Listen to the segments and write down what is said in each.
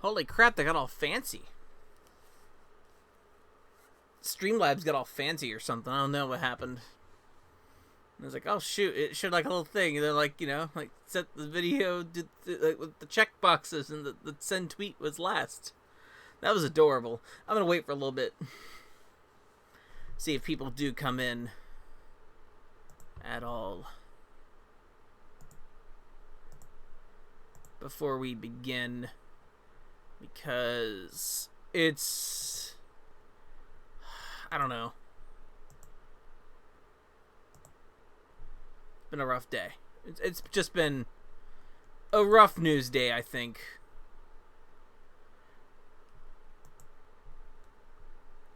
Holy crap, they got all fancy. Streamlabs got all fancy or something. I don't know what happened. I was like, oh shoot, it showed like a little thing. And they're like, you know, like set the video like, with the check boxes and the send tweet was last. That was adorable. I'm going to wait for a little bit. See if people do come in at all before we begin, because it's, I don't know, it's been a rough day. It's just been a rough news day, I think.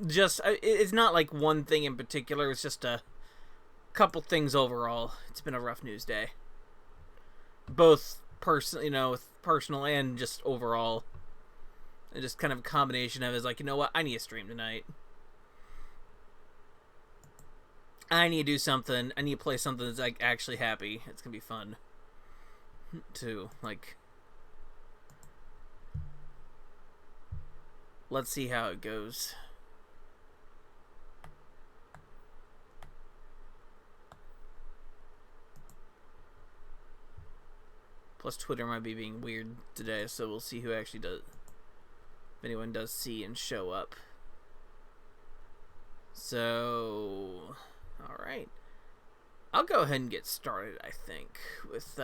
Just, it's not like one thing in particular, it's just a couple things overall. It's been a rough news day. Both personal and just overall. And just kind of a combination of it is like, you know what, I need to stream tonight. I need to do something. I need to play something that's like actually happy. It's gonna be fun. Too. Like, let's see how it goes. Plus, Twitter might be being weird today, so we'll see who actually does. If anyone does see and show up. So, alright. I'll go ahead and get started, I think, with,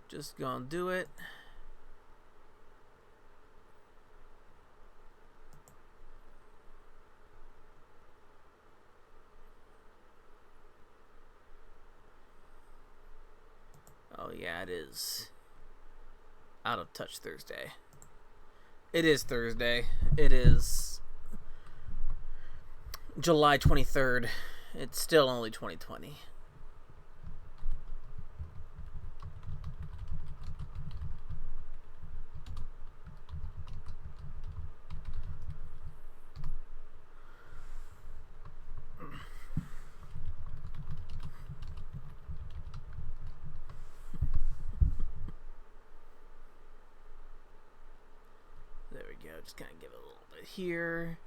just gonna do it. Oh yeah, it is Out of Touch Thursday. It is Thursday. It is July 23rd. It's still only 2020. Just kind of give it a little bit here.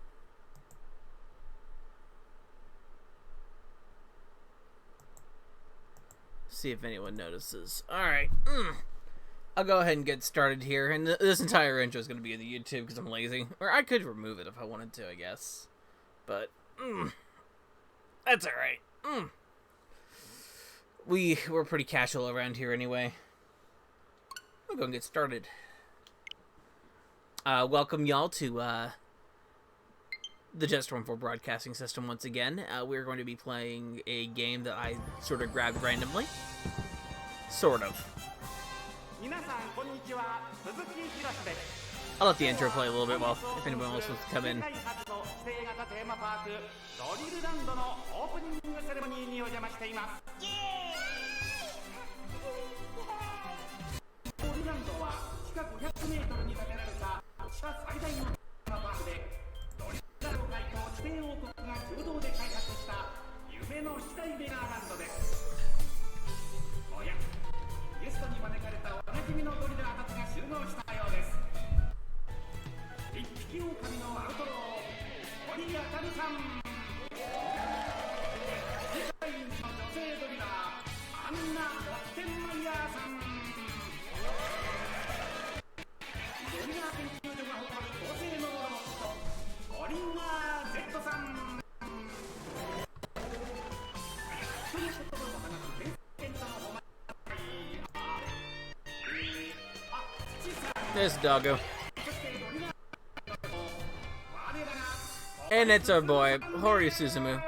See if anyone notices. Alright. I'll go ahead and get started here. And this entire intro is going to be in the YouTube because I'm lazy. Or I could remove it if I wanted to, I guess. But, that's alright. We're pretty casual around here anyway. We'll go and get started. Welcome y'all to the Jetstorm4 broadcasting system once again. We're going to be playing a game that I sort of grabbed randomly. Sort of. I'll let the intro play a little bit while if anyone else wants to come in. There's Doggo. And it's our boy, Hori Suzumu.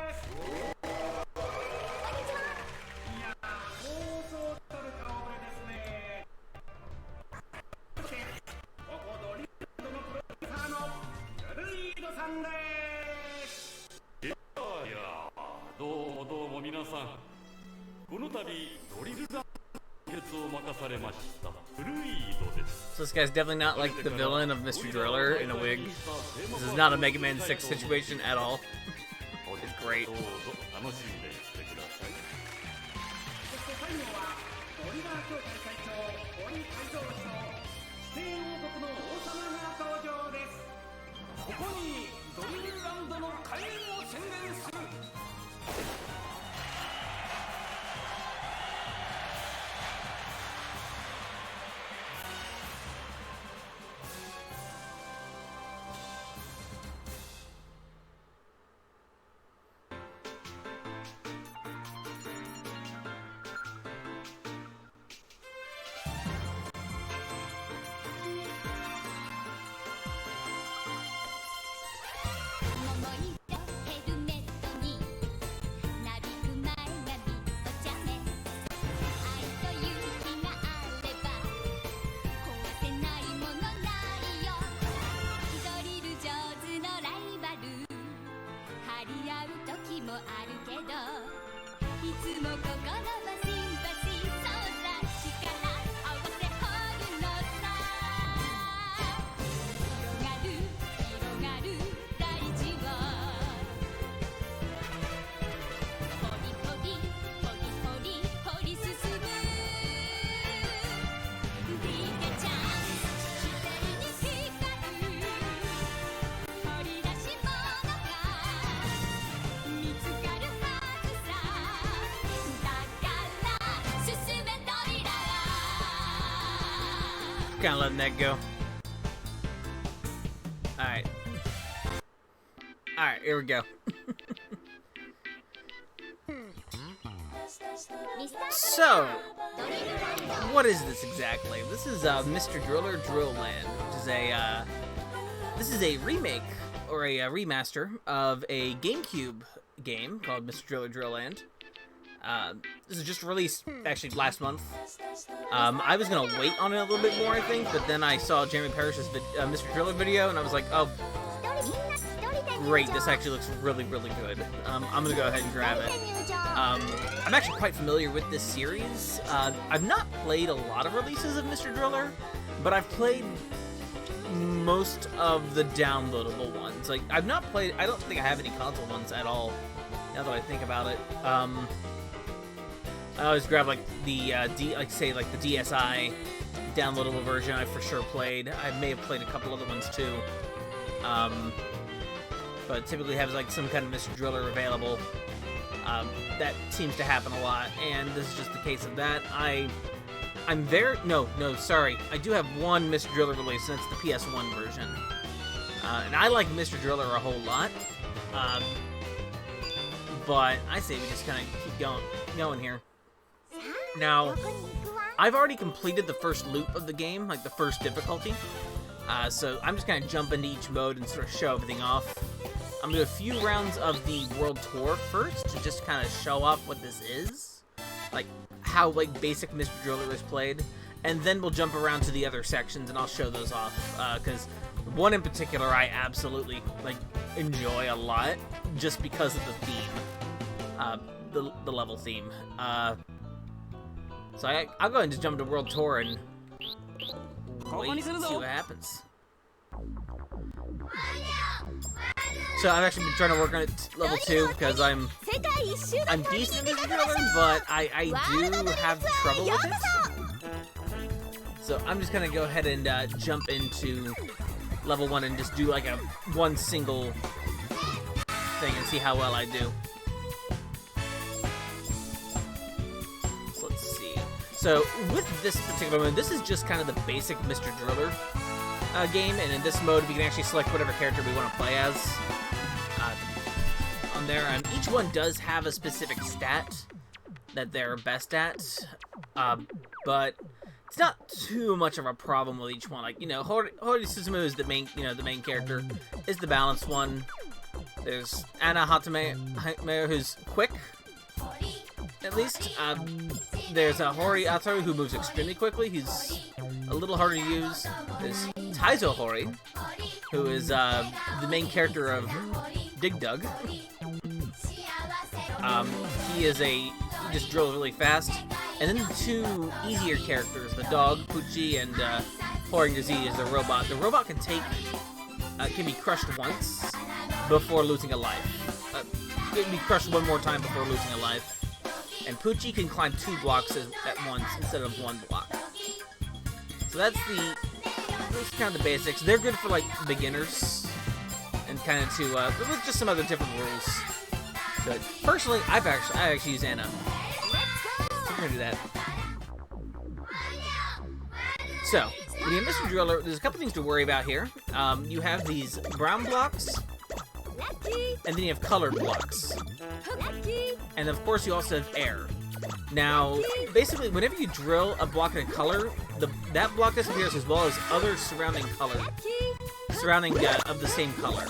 So this guy's definitely not like the villain of Mr. Driller in a wig. This is not a Mega Man 6 situation at all. It's great. Kind of letting that go. Alright. Alright, here we go. So, what is this exactly? This is Mr. Driller Drill Land, which is a remake or a remaster of a GameCube game called Mr. Driller Drill Land. This is just released actually last month. I was gonna wait on it a little bit more, I think, but then I saw Jeremy Parrish's Mr. Driller video, and I was like, oh, great, this actually looks really, really good. I'm gonna go ahead and grab it. I'm actually quite familiar with this series. I've not played a lot of releases of Mr. Driller, but I've played most of the downloadable ones. Like, I've not played, I don't think I have any console ones at all, now that I think about it. I always grab like the the DSi downloadable version. I for sure played. I may have played a couple other ones too. But typically has like some kind of Mr. Driller available. That seems to happen a lot, and this is just the case of that. Sorry. I do have one Mr. Driller release, and it's the PS1 version. And I like Mr. Driller a whole lot. But I say we just kind of keep going here. Now, I've already completed the first loop of the game, like the first difficulty. So I'm just going to jump into each mode and sort of show everything off. I'm going to do a few rounds of the World Tour first to just kind of show off what this is. Like, how like basic Mr. Driller is played. And then we'll jump around to the other sections and I'll show those off. Because one in particular I absolutely like enjoy a lot just because of the theme. The level theme. So I'll go ahead and just jump into World Tour and wait and see what happens. So I've actually been trying to work on it level 2 because I'm decent at Mr. Driller, but I do have trouble with it. So I'm just gonna go ahead and jump into level 1 and just do like one single thing and see how well I do. So, with this particular mode, this is just kind of the basic Mr. Driller game, and in this mode, we can actually select whatever character we want to play as on there. And each one does have a specific stat that they're best at, but it's not too much of a problem with each one. Like, you know, Hori Suzumu is the main character, is the balanced one. There's Anna Hatame, who's quick, at least. There's Hori Ataru, who moves extremely quickly. He's a little harder to use. There's Taizo Hori, who is the main character of Dig Dug. He just drills really fast. And then the two easier characters, the dog, Pucci, and Hori Gazi is the robot. The robot can be crushed once before losing a life. It can be crushed one more time before losing a life. And Pucci can climb 2 blocks at once instead of 1 block. So that's kind of the basics. They're good for like beginners and kind of to with just some other different rules. But personally, I actually use Anna. So we're gonna do that. So when you have Mr. Driller, there's a couple things to worry about here. You have these brown blocks, and then you have colored blocks, and of course you also have air. Now, basically, whenever you drill a block in a color, that block disappears as well as other surrounding of the same color.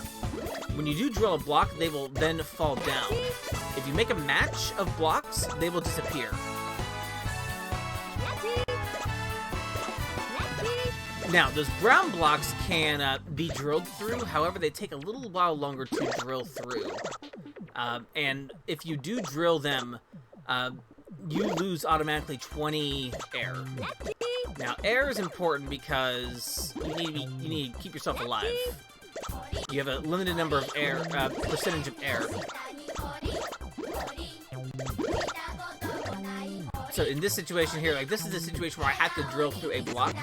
When you do drill a block, they will then fall down. If you make a match of blocks, they will disappear. Now, those brown blocks can be drilled through, however, they take a little while longer to drill through. And if you do drill them, you lose automatically 20 air. Now, air is important because you need to keep yourself alive. You have a limited number of air, percentage of air. So in this situation here, like this is a situation where I have to drill through a block.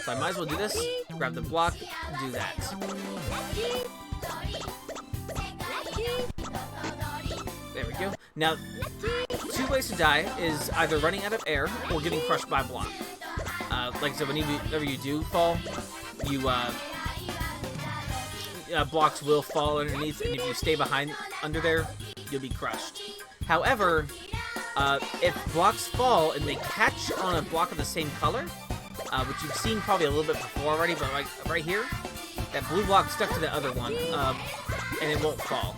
So I might as well do this, grab the block, do that. There we go. Now, two ways to die is either running out of air or getting crushed by a block. Like I said, whenever you do fall, blocks will fall underneath, and if you stay under there, you'll be crushed. However, if blocks fall and they catch on a block of the same color, which you've seen probably a little bit before already, but like right here, that blue block stuck to the other one, and it won't fall.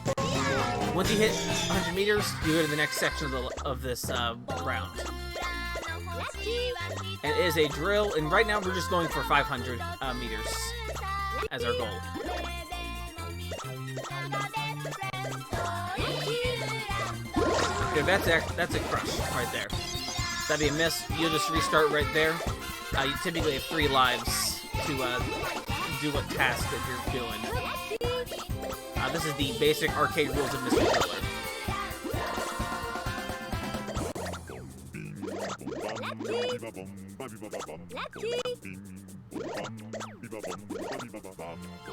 Once you hit 100 meters, you go to the next section of this round. And it is a drill, and right now we're just going for 500 meters as our goal. Okay, that's a crush right there. That'd be a miss. You'll just restart right there. You typically have 3 lives to do what task that you're doing. This is the basic arcade rules of Mr. Driller.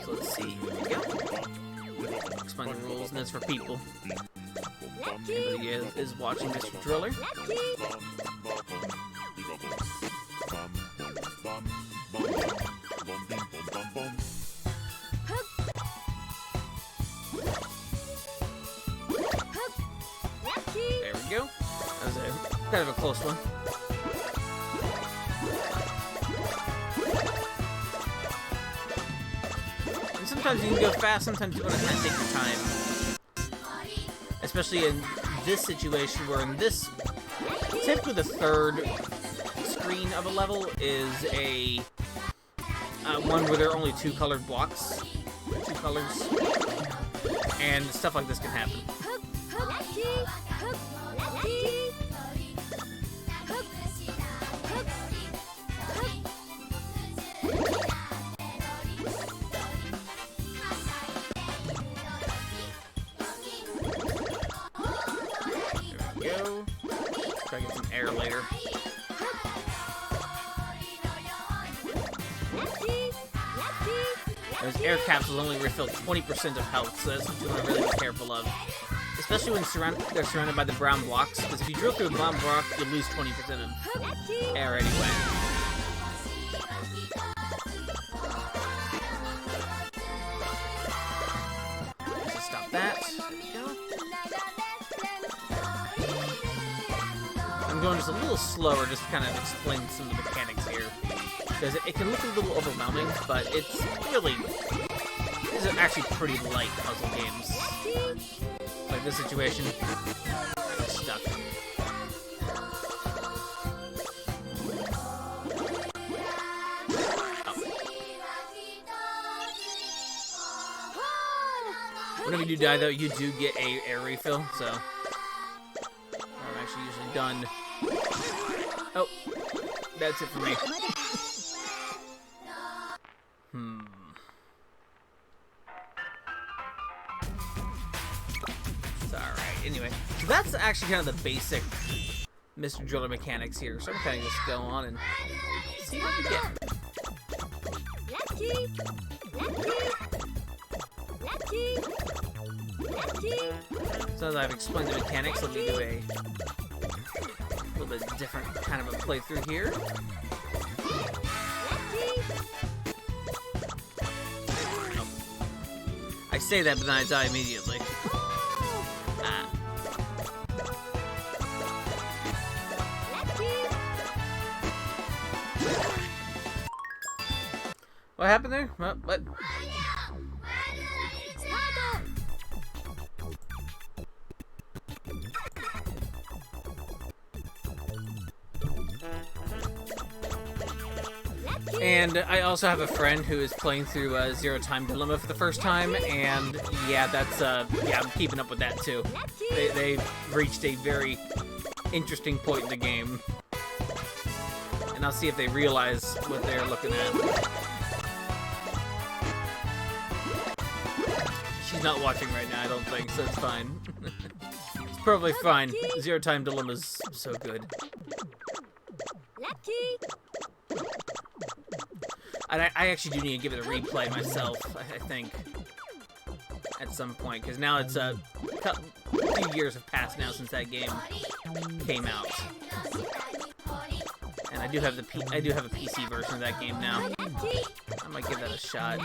So let's see. Here we go. Explain the rules, and that's for people. Anybody is watching Mr. Driller. There we go. That was kind of a close one. And sometimes you can go fast, sometimes you want to kind of take your time. Especially in this situation, where in this, typically the third screen of a level is a one where there are only 2 colored blocks, 2 colors, and stuff like this can happen. Try to get some air later. Those air capsules only refill 20% of health, so that's something you want to really be careful of. Especially when they're surrounded by the brown blocks, because if you drill through a brown block, you'll lose 20% of air anyway. Let's stop that. There we go. I'm going just a little slower, just to kind of explain some of the mechanics here. Because it can look a little overwhelming, but it's actually pretty light puzzle games. Like this situation, I'm stuck. Oh. Whenever you do die, though, you do get a air refill, so I'm actually usually done. Oh, that's it for me. It's alright. Anyway, so that's actually kind of the Mr. Driller mechanics here, so I'm kind of just go on and see what we get. So that I've explained the mechanics, let me do a little bit different kind of a playthrough here. I say that, but then I die immediately. What happened there? What? And I also have a friend who is playing through Zero Time Dilemma for the first time, and yeah, that's yeah, I'm keeping up with that too. They've reached a very interesting point in the game, and I'll see if they realize what they're looking at. She's not watching right now, I don't think, so it's fine. It's probably fine. Zero Time Dilemma's so good. And I actually do need to give it a replay myself, I think, at some point, because now it's a few years have passed now since that game came out, and I do have a PC version of that game now. I might give that a shot,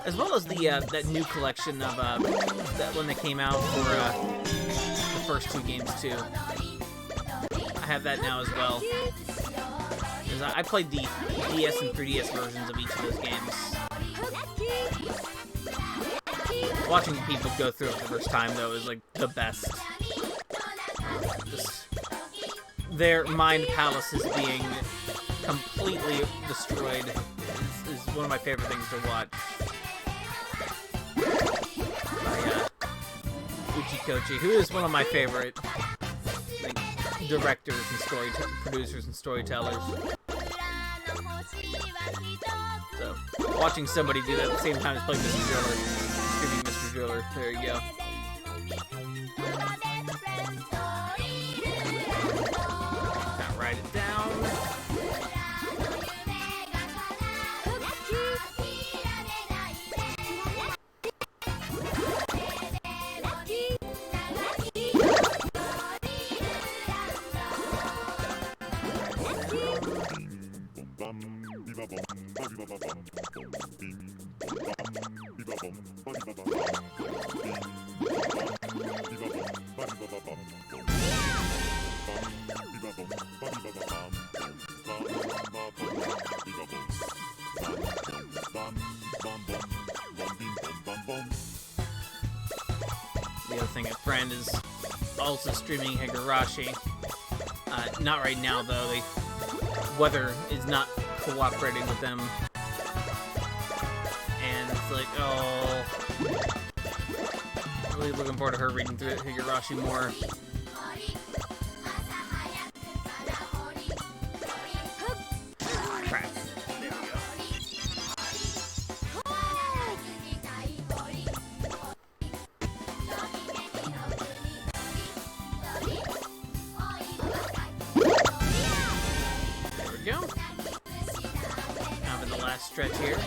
as well as the that new collection of that one that came out for the first two games too. I have that now as well. I played the DS and 3DS versions of each of those games. Watching people go through it for the first time, though, is like the best. Just their mind palaces being completely destroyed is one of my favorite things to watch. By Uchikochi, who is one of my favorite directors and producers and storytellers. So, watching somebody do that at the same time as playing Mr. Driller, screaming Mr. Driller, there you go. Now write it down. The other thing, a friend is also streaming Higurashi. Not right now, though. The weather is not cooperating with them. And it's like, oh... really looking forward to her reading through Higurashi more. Crap. There we go. There we go. Now in the last stretch here.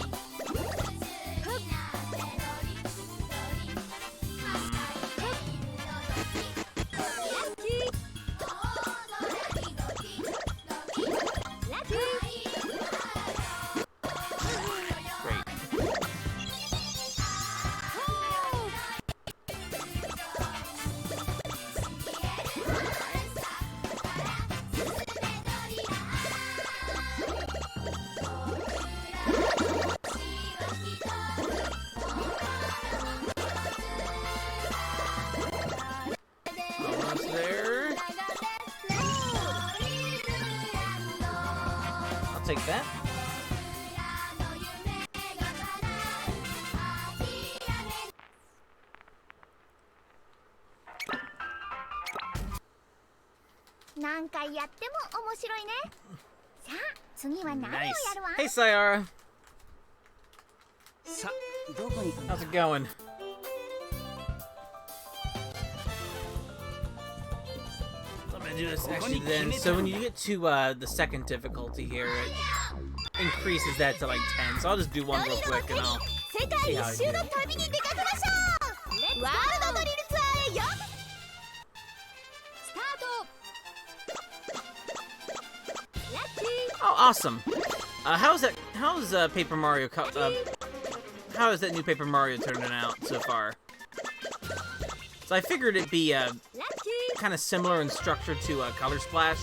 Take that. Nice. Hey, Sayara. How's it going? do this actually then. So when you get to the second difficulty here, it increases that to like 10. So I'll just do one real quick and I'll see how I do. Oh, awesome! How's Paper Mario? How is that new Paper Mario turning out so far? So I figured it'd be kind of similar in structure to Color Splash,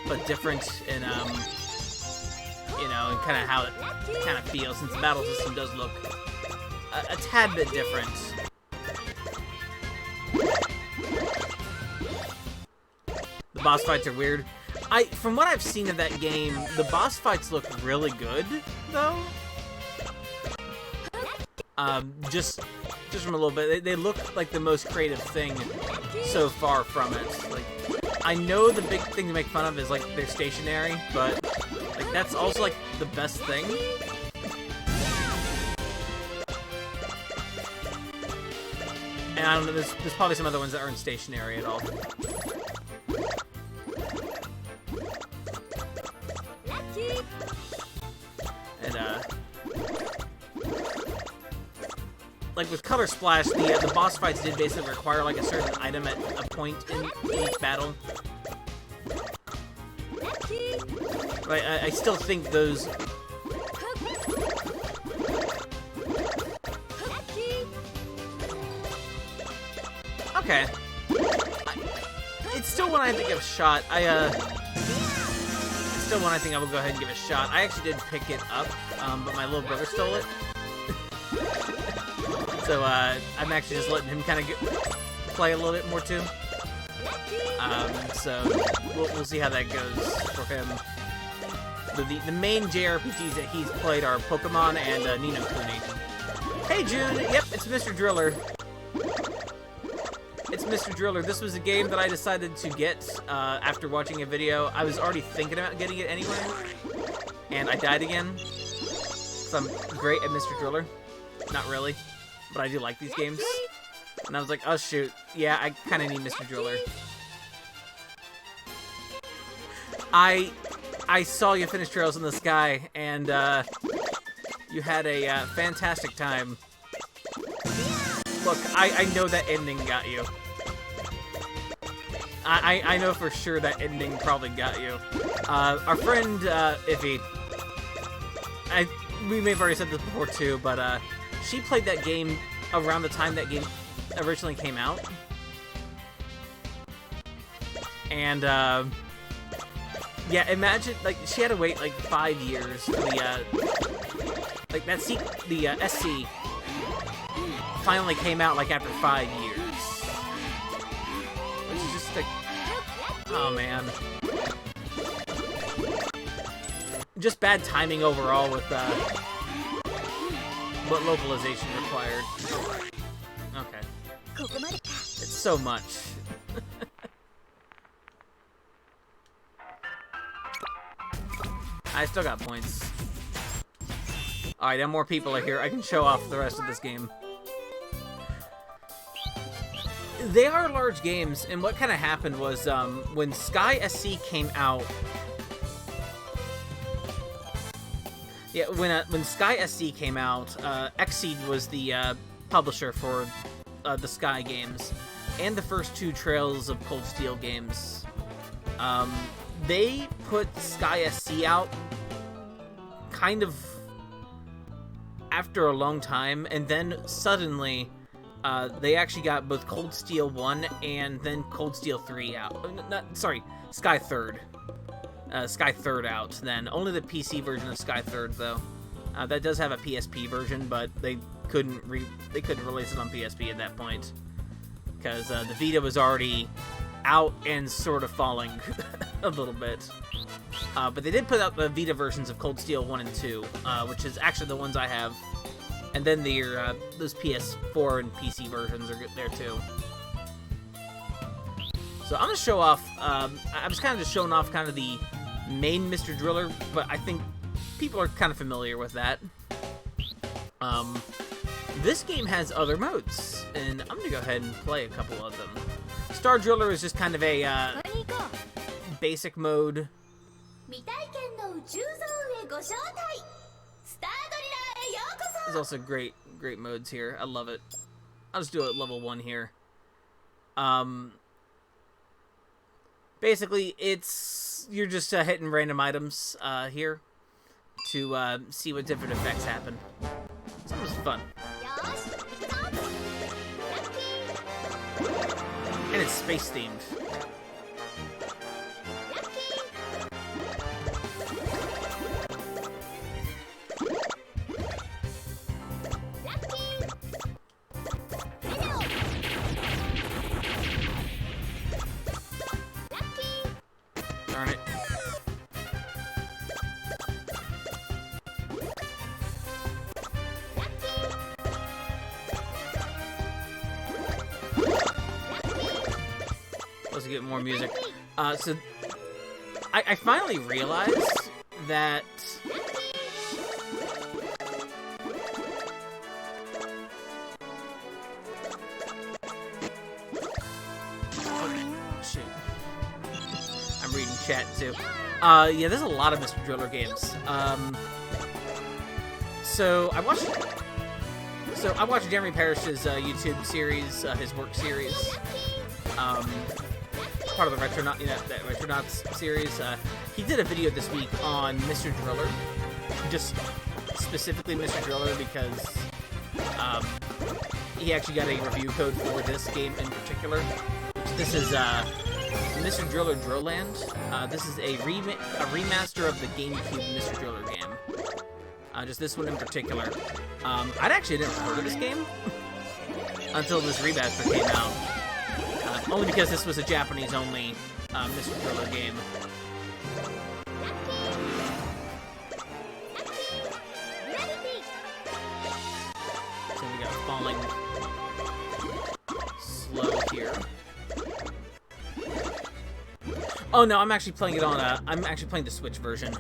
but different in you know, and kind of how it kind of feels, since the battle system does look a tad bit different. The boss fights are weird. From what I've seen of that game, the boss fights look really good, though. Just from a little bit, they look like the most creative thing so far from it. Like, I know the big thing to make fun of is like they're stationary, but like that's also like the best thing. And I don't know, there's probably some other ones that aren't stationary at all. And like with Color Splash, the boss fights did basically require like a certain item at a point in each battle. But I still think those. Okay. It's still one I have to give a shot. It's still one I think I will go ahead and give a shot. I actually did pick it up, but my little brother stole it. So I'm actually just letting him kind of play a little bit more too. So we'll see how that goes for him. The main JRPGs that he's played are Pokemon and Ni no Kuni. Hey June, yep, it's Mr. Driller. It's Mr. Driller. This was a game that I decided to get after watching a video. I was already thinking about getting it anyway, and I died again. So I'm great at Mr. Driller. Not really, but I do like these games. And I was like, oh shoot, yeah, I kind of need Mr. Driller. I saw you finish Trails in the Sky, and you had a fantastic time. Look, I know that ending got you. I know for sure that ending probably got you. Our friend, Iffy, we may have already said this before too, but she played that game around the time that game originally came out. And, yeah, imagine, like, she had to wait, like, 5 years for the, like, that the SC finally came out, like, after 5 years. Which is just, like, oh, man. Just bad timing overall with, what localization required. Okay. It's so much. I still got points. Alright, now more people are here. I can show off the rest of this game. They are large games, and what kind of happened was, when Sky SC came out... Yeah, when Sky SC came out, Xseed was the publisher for the Sky games, and the first 2 Trails of Cold Steel games. They put Sky SC out kind of after a long time, and then suddenly they actually got both Cold Steel 1 and then Cold Steel 3 out. Sorry, Sky 3rd. Sky 3rd out then. Only the PC version of Sky 3rd though. That does have a PSP version, but they couldn't release it on PSP at that point because the Vita was already out and sort of falling a little bit. But they did put out the Vita versions of Cold Steel 1 and 2, which is actually the ones I have. And then those PS4 and PC versions are there too. So I'm going to show off, I'm just kind of just showing off kind of the main Mr. Driller, but I think people are kind of familiar with that. This game has other modes, and I'm going to go ahead and play a couple of them. Star Driller is just kind of a basic mode. 未体験の宇宙ゾーンへご招待。スタードリラーへようこそ。 There's also great modes here. I love it. I'll just do it at level 1 here. Basically, you're just hitting random items here to see what different effects happen. So it was fun. And it's space themed. Darn it. Supposed to get more music. So I finally realized that shit. I'm reading chat too. Yeah, there's a lot of Mr. Driller games. So I watched Jeremy Parrish's YouTube series, his work series. Part of the that Retronauts series. He did a video this week on Mr. Driller, just specifically Mr. Driller because he actually got a review code for this game in particular. This is Mr. Driller Drillland. This is a remaster of the GameCube Mr. Driller game. Just this one in particular. I'd actually never heard of this game until this remaster came out. Only because this was a Japanese-only Mr. Driller game. So we got falling slow here. Oh no, I'm actually playing it on I'm actually playing the Switch version.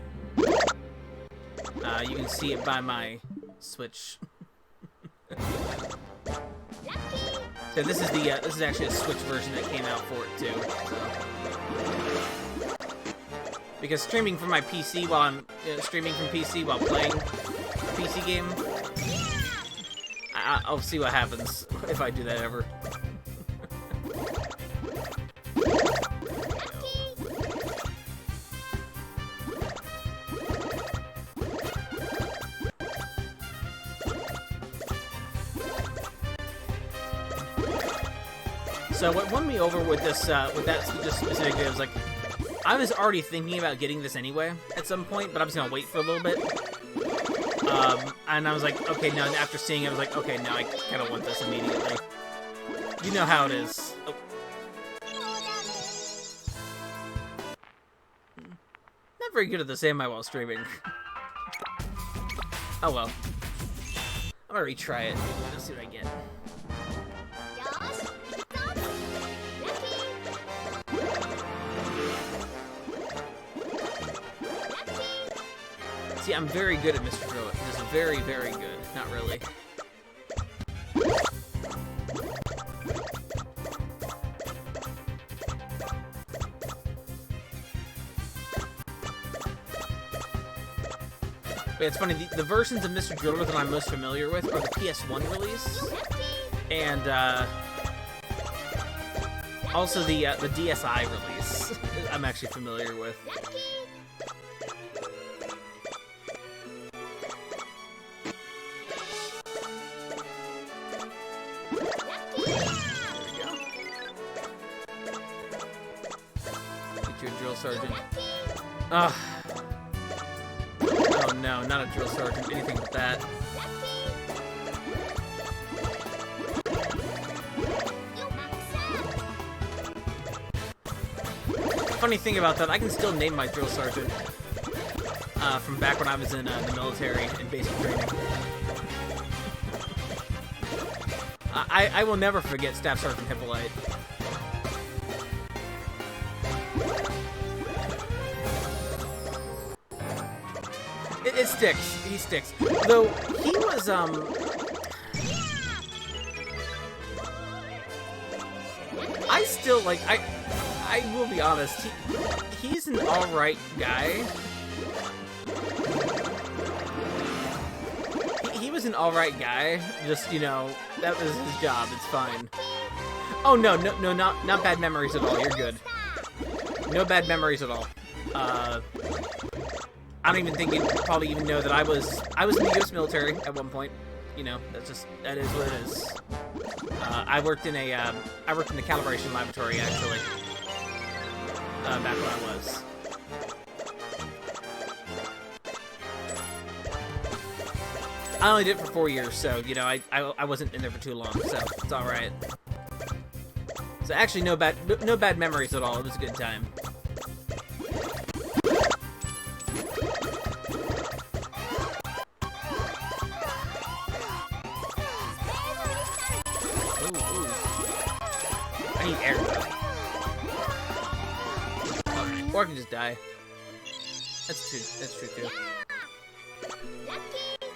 You can see it by my Switch. So this is actually a Switch version that came out for it too. So. Because streaming from my PC while I'm streaming from PC while playing a PC game, I'll see what happens if I do that ever. So what won me over with this, with that specific video was like, I was already thinking about getting this anyway at some point, but I was gonna wait for a little bit. And I was like, okay, now after seeing it, I was like, okay, now I kind of want this immediately. You know how it is. Oh. Not very good at this, am I, while streaming? Oh well. I'm gonna retry it. Let's see what I get. See, I'm very good at Mr. Driller. This is very, very good. Not really. But it's funny, the versions of Mr. Driller that I'm most familiar with are the PS1 release, and also the DSi release. I'm actually familiar with. Sergeant. Ugh. Oh no, not a drill sergeant. Anything but that. Funny thing about that, I can still name my drill sergeant from back when I was in the military and basic training. I will never forget Staff Sergeant Hippolyte. It sticks. He sticks. Though, he was, I still, like, I will be honest, he's an alright guy. He was an alright guy, just, you know, that was his job, it's fine. Oh, no, not bad memories at all, you're good. No bad memories at all. I don't even think you'd probably even know that I was in the U.S. military at one point. You know, that is what it is. I worked in a calibration laboratory, actually, back when I was. I only did it for 4 years, so, you know, I wasn't in there for too long, so it's alright. So actually, no bad memories at all. It was a good time. Ooh. I need air though. Oh, or I can just die. That's true too.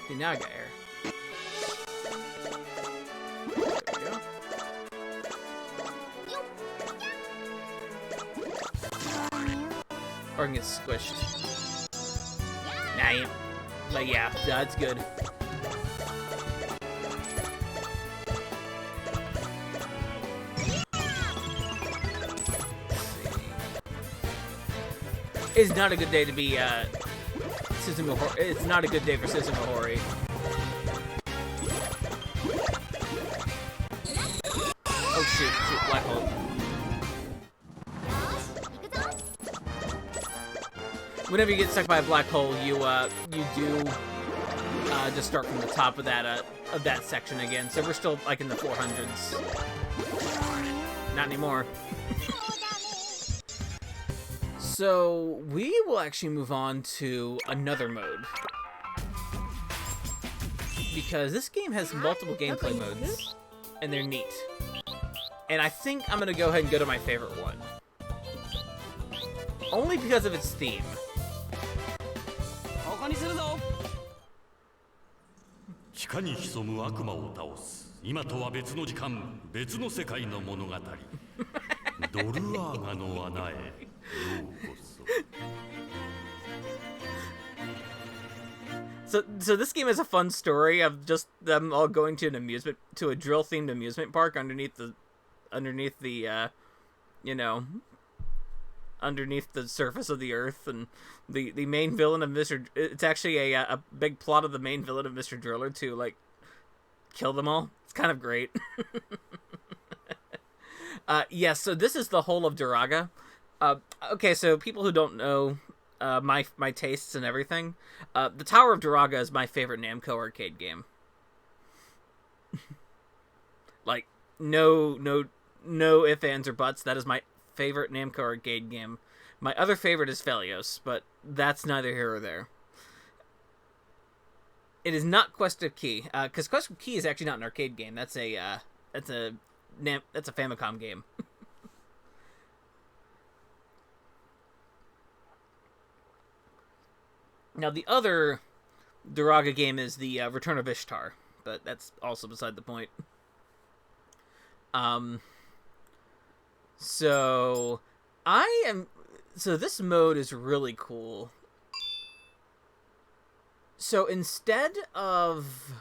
See, now I got air. There we go. Or I can get squished. Nah, but yeah, that's good. It's not a good day to be, Suzumu. It's not a good day for Suzumu Hori. Oh shoot, black hole. Whenever you get stuck by a black hole, you do just start from the top of that section again. So we're still like in the 400s. Not anymore. So we will actually move on to another mode, because this game has multiple gameplay modes, and they're neat. And I think I'm gonna go ahead and go to my favorite one, only because of its theme. 地下に潜む悪魔を倒す今とは別の時間別の世界の物語ドルアーガの穴へようこそ So this game is a fun story of just them all going to a drill themed amusement park underneath the you know, underneath the surface of the earth, and the main villain of it's actually a big plot of the main villain of Mr. Driller to like kill them all. It's kind of great. Yes, so this is the whole of Duraga. Okay, so people who don't know my tastes and everything, the Tower of Duraga is my favorite Namco arcade game. Like, no ifs, ands, or buts. That is my favorite Namco arcade game. My other favorite is Felios, but that's neither here or there. It is not Quest of Key, because Quest of Key is actually not an arcade game. That's a Famicom game. Now, the other Duraga game is the Return of Ishtar, but that's also beside the point. So this mode is really cool. So instead of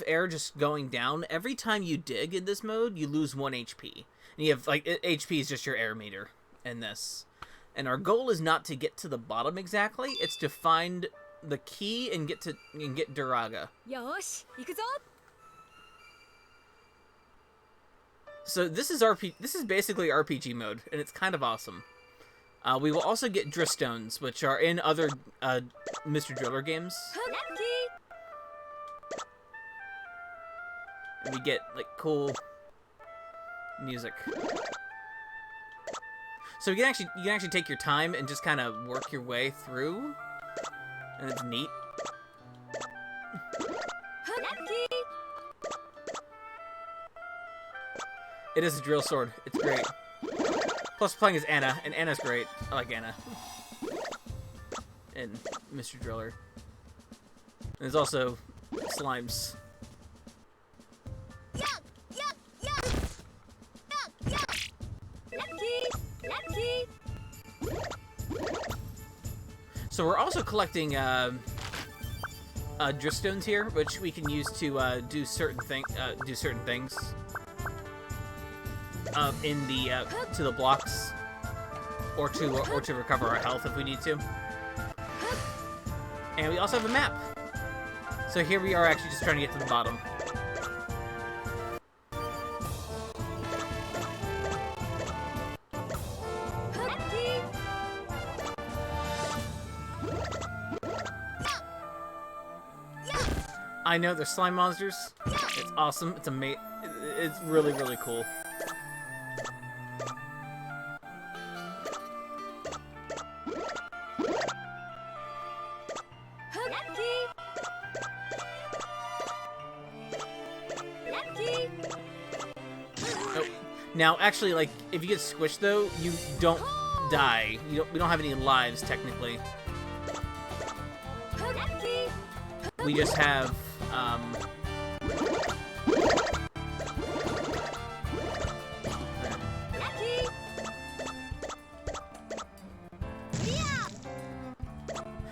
air just going down, every time you dig in this mode, you lose 1 HP. And you have, like, HP is just your air meter in this. And our goal is not to get to the bottom exactly, it's to find the key and get Duraga. So this is basically RPG mode, and it's kind of awesome. We will also get drift stones, which are in other Mr. Driller games. And we get like cool music. So you can actually take your time and just kind of work your way through, and it's neat. It is a drill sword. It's great. Plus, playing as Anna, and Anna's great. I like Anna. And Mr. Driller. And there's also slimes. So we're also collecting drift stones here, which we can use to do certain things in the to the blocks, or to recover our health if we need to. And we also have a map. So here we are actually just trying to get to the bottom. I know they're slime monsters. It's awesome. It's amazing. It's really, really cool. Oh. Now, actually, like, if you get squished, though, you don't die. We don't have any lives, technically. We just have,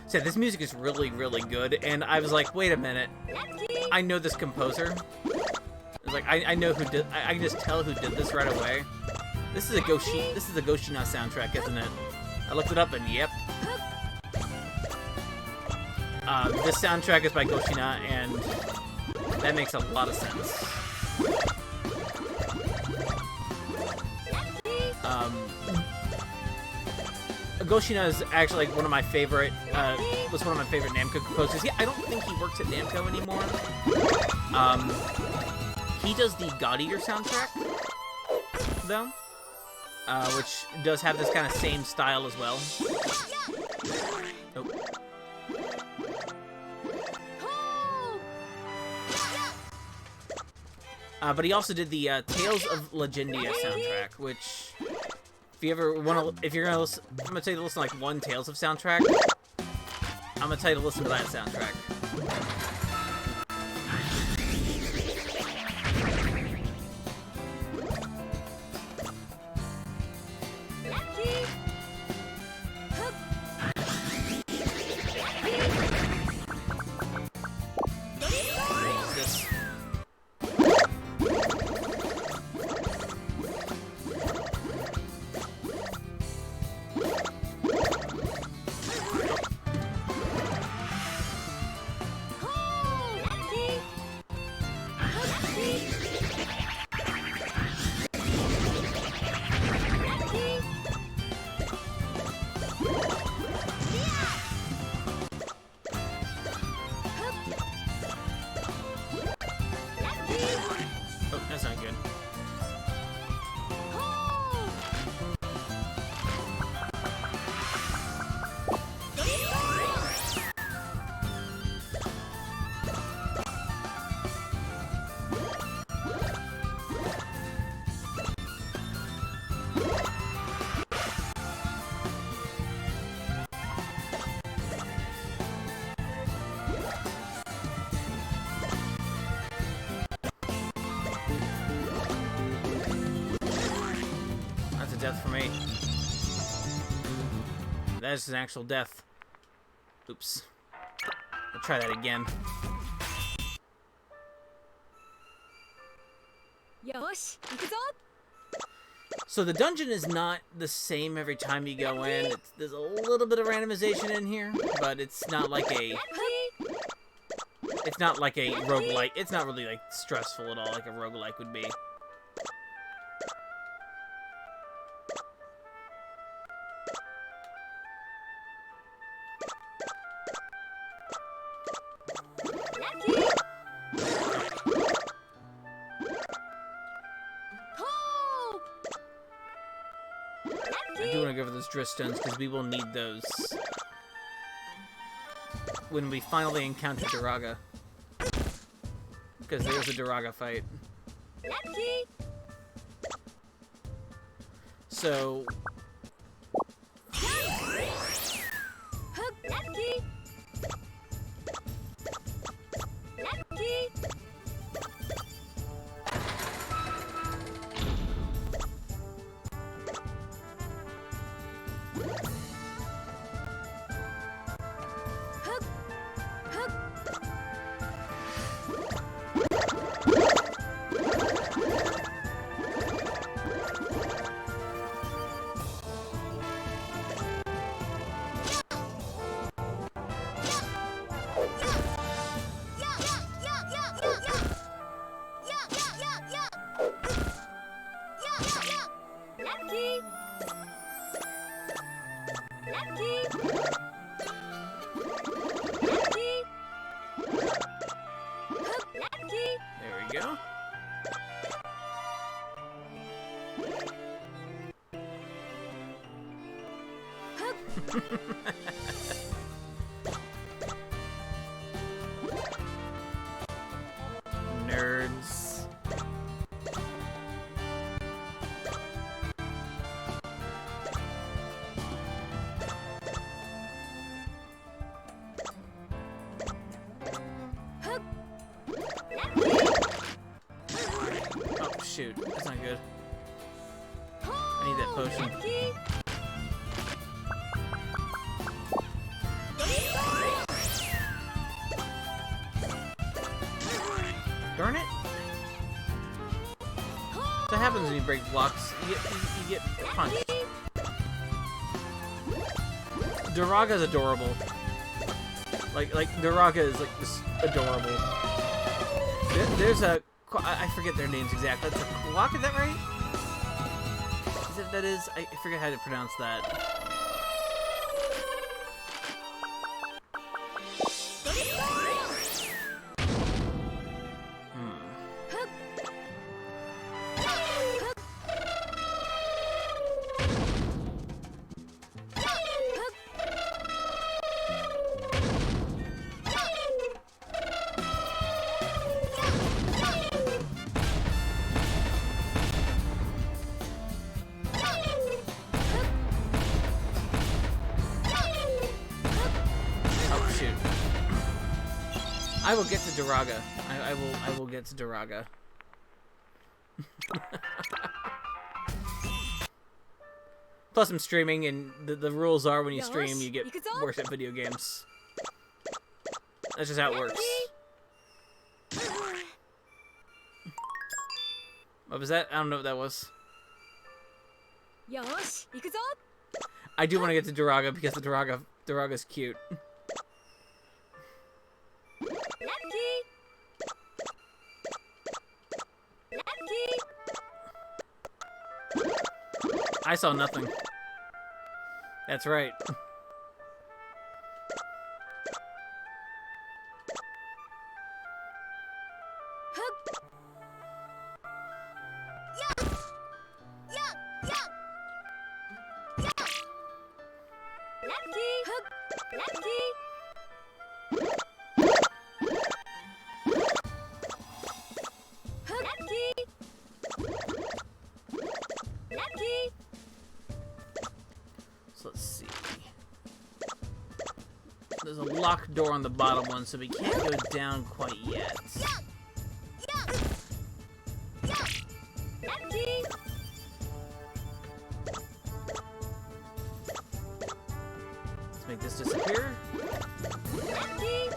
So this music is really, really good, and I was like, wait a minute. I know this composer. It's like, I know who did, I can just tell who did this right away. This is a Goshina soundtrack, isn't it? I looked it up, and yep. This soundtrack is by Goshina, and that makes a lot of sense. Goshina is actually like one of my favorite, was one of my favorite Namco composers. Yeah, I don't think he works at Namco anymore. He does the God Eater soundtrack, though, which does have this kind of same style as well. Oh. But he also did the Tales of Legendia soundtrack, which, if you ever want to, if you're gonna listen, I'm gonna tell you to listen to like one Tales of soundtrack. I'm gonna tell you to listen to that soundtrack. That's not good. Death for me. That is an actual death. Oops. I'll try that again. So the dungeon is not the same every time you go in. There's a little bit of randomization in here, but it's not like a... It's not like a roguelike. It's not really like stressful at all like a roguelike would be. I do want to go for those drift stones because we will need those when we finally encounter Duraga. Because there's a Duraga fight. So... Nerds. Oh shoot, that's not good. I need that potion. Darn it! What happens when you break blocks? You get punched. Duraga's adorable. Like Duraga is like this adorable. There's a I forget their names exactly. That's a Quack, is that right? Is it that is? I forget how to pronounce that. I will get to Duraga. I will get to Duraga. Plus, I'm streaming, and the rules are when you stream, you get worse at video games. That's just how it works. What was that? I don't know what that was. I do want to get to Duraga because the Duraga's cute. I saw nothing. That's right. So let's see. There's a locked door on the bottom one, so we can't go down quite yet. Let's make this disappear. And then...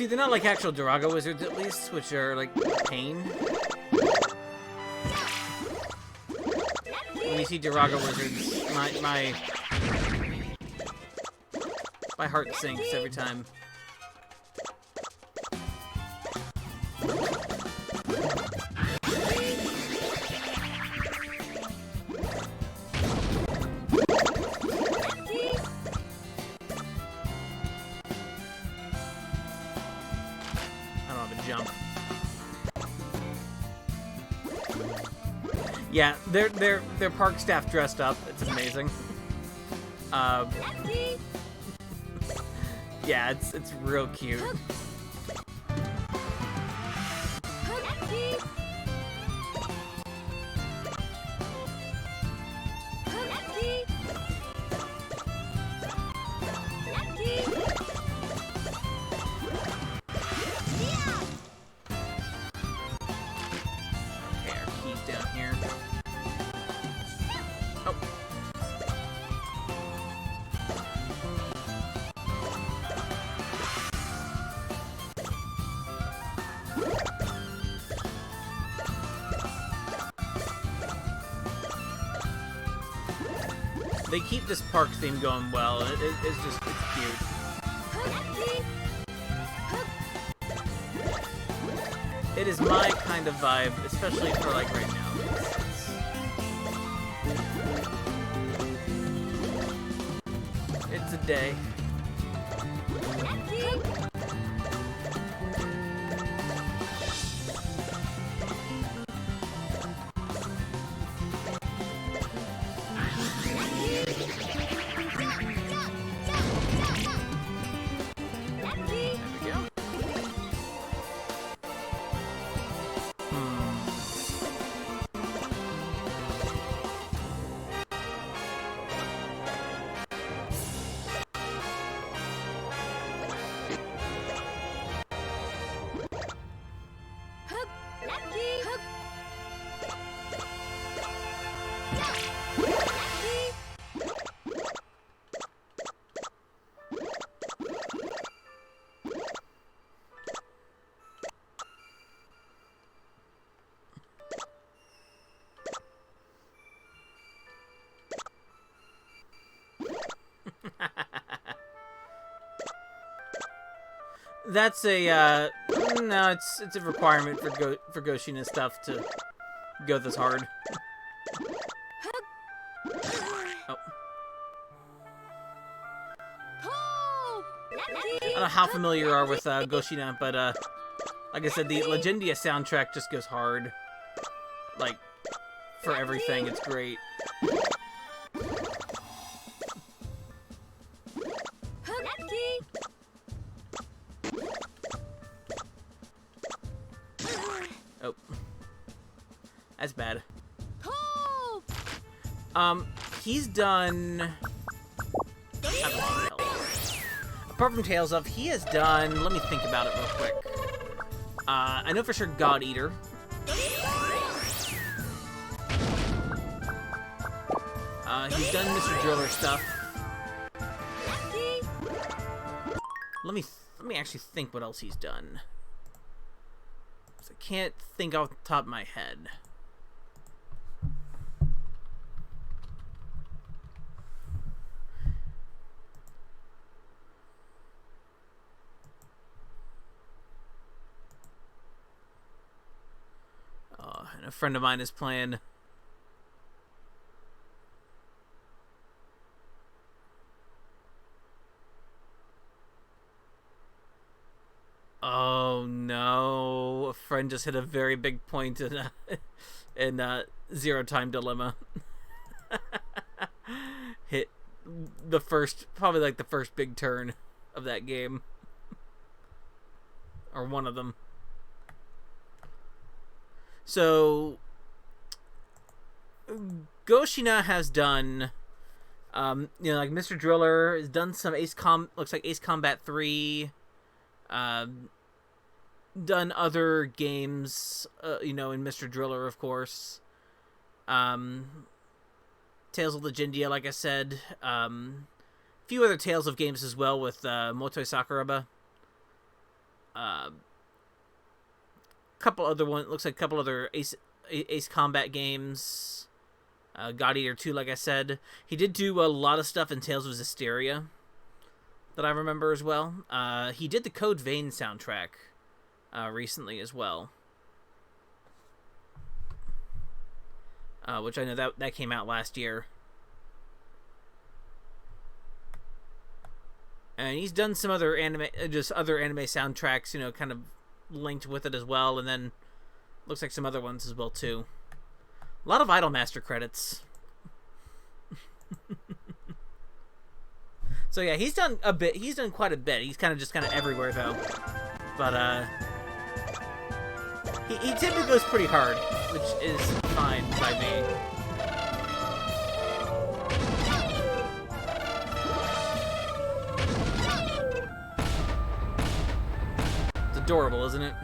they're not like actual Duraga wizards, at least, which are like pain. When you see Duraga wizards, my heart sinks every time. Jump. Yeah, their park staff dressed up. It's amazing. Yeah, it's real cute. They keep this park theme going well. It's cute. It is my kind of vibe, especially for like right now. It's a day. That's a no, it's a requirement for Goshina stuff to go this hard. Oh. I don't know how familiar you are with Goshina, but like I said, the Legendia soundtrack just goes hard. Like, for everything, it's great. Oh. That's bad. He's done... Apart from Tales of, he has done... Let me think about it real quick. I know for sure God Eater. He's done Mr. Driller stuff. Let me actually think what else he's done. I can't think off the top of my head. Oh, and a friend of mine is playing. Oh no, a friend just hit a very big point in Zero Time Dilemma. Hit the first, probably like the first big turn of that game. Or one of them. So, Goshina has done, you know, like Mr. Driller has done some looks like Ace Combat 3, done other games, you know, in Mr. Driller, of course. Tales of Legendia, like I said. A few other Tales of games as well with Motoi Sakuraba. Couple other one looks like a couple other Ace Combat games. God Eater 2, like I said. He did do a lot of stuff in Tales of Zestiria that I remember as well. He did the Code Vein soundtrack recently as well. Which I know that came out last year. And he's done some other anime soundtracks, you know, kind of linked with it as well, and then looks like some other ones as well too. A lot of Idolmaster credits. So yeah, he's done a bit. He's done quite a bit. He's kind of everywhere though. But he typically goes pretty hard, which is fine by me. It's adorable, isn't it?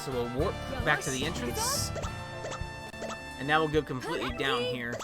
So we'll warp back to the entrance. And now we'll go completely down here.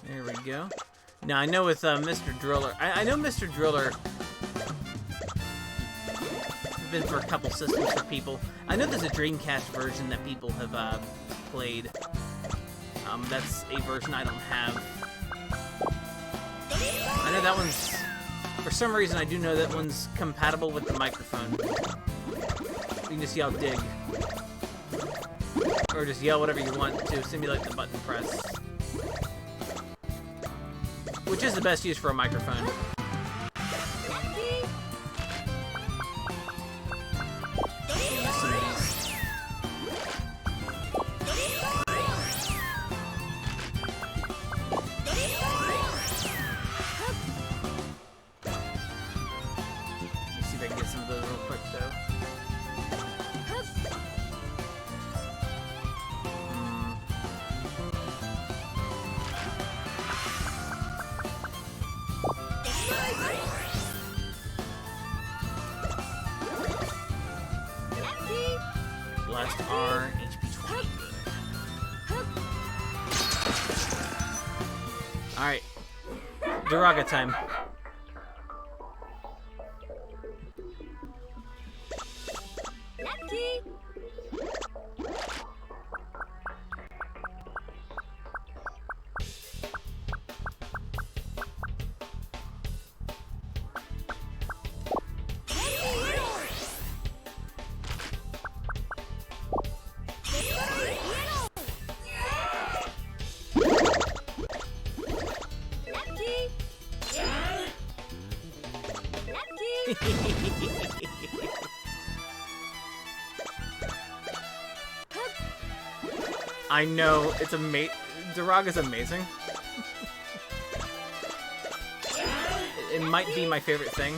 There we go. Now I know with Mr. Driller, I know Mr. Driller has been for a couple systems for people. I know there's a Dreamcast version that people have played. That's a version I don't have. I know that one's, for some reason I do know that one's compatible with the microphone. You can just yell dig. Or just yell whatever you want to simulate the button press. Which is the best use for a microphone. Let's see if I can get some of those real quick though. Blast R, HP 20. Alright. Duraga time. I know, it's Duraga's amazing. It might be my favorite thing.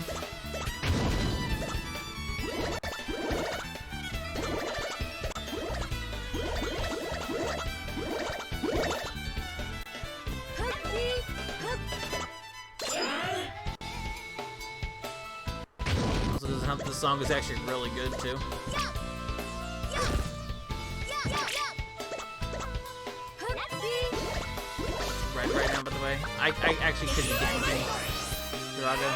Also doesn't song is actually really good too. Right now, by the way. I actually could be damaging Duraga.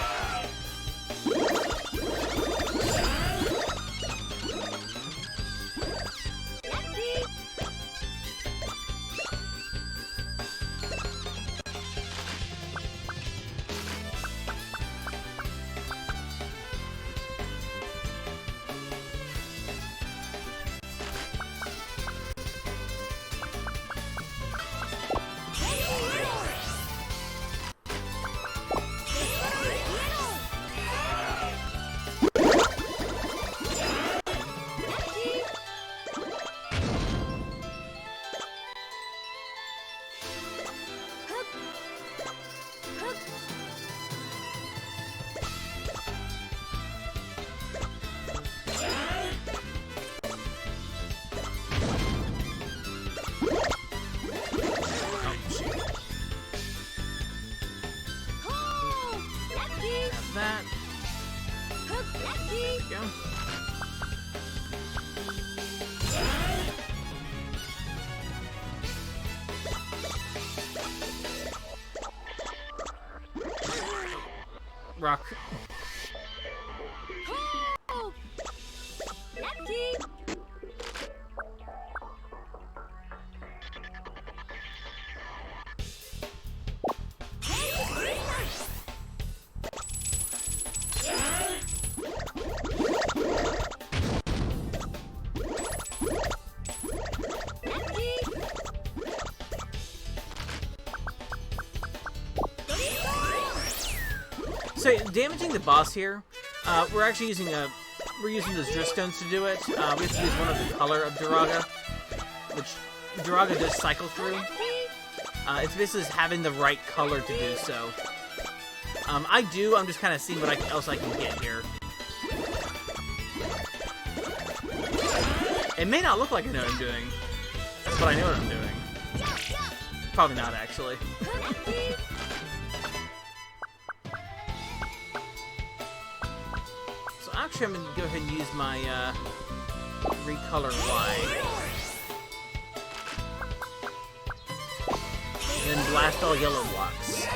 That. There we go. Rock. So damaging the boss here, we're actually using those drift stones to do it. We have to use one of the color of Duraga, which Duraga does cycle through. It's basically just having the right color to do so. I'm just kind of seeing what else I can get here. It may not look like I know what I'm doing, but I know what I'm doing. Probably not, actually. Actually, I'm going to go ahead and use my recolor Y. And then blast all yellow blocks.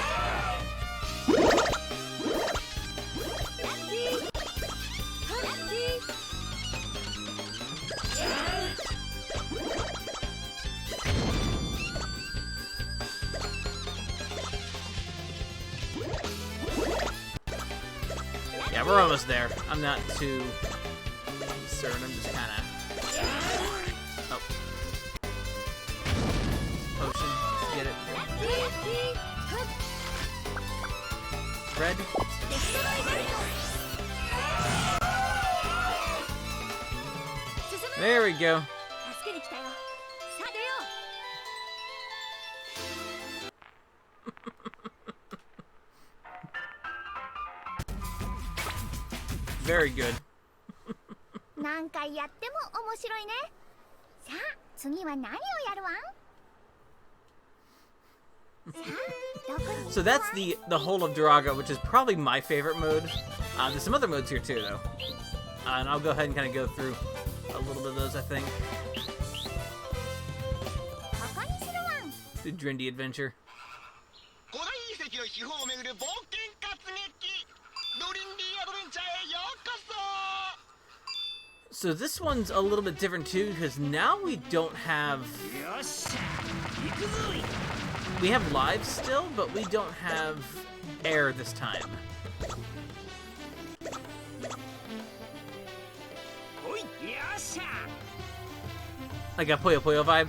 Yeah, we're almost there. I'm not too concerned. I'm just kind of... Oh. Potion. Get it. Red. There we go. Very good. 何回やっても面白いね。さあ、次は何をやるわん？ So that's the whole of Duraga, which is probably my favorite mode. There's some other modes here too, though. And I'll go ahead and kind of go through a little bit of those, I think. The Drindy Adventure. So this one's a little bit different too, because now we don't have... We have lives still, but we don't have air this time. Like a Puyo Puyo vibe?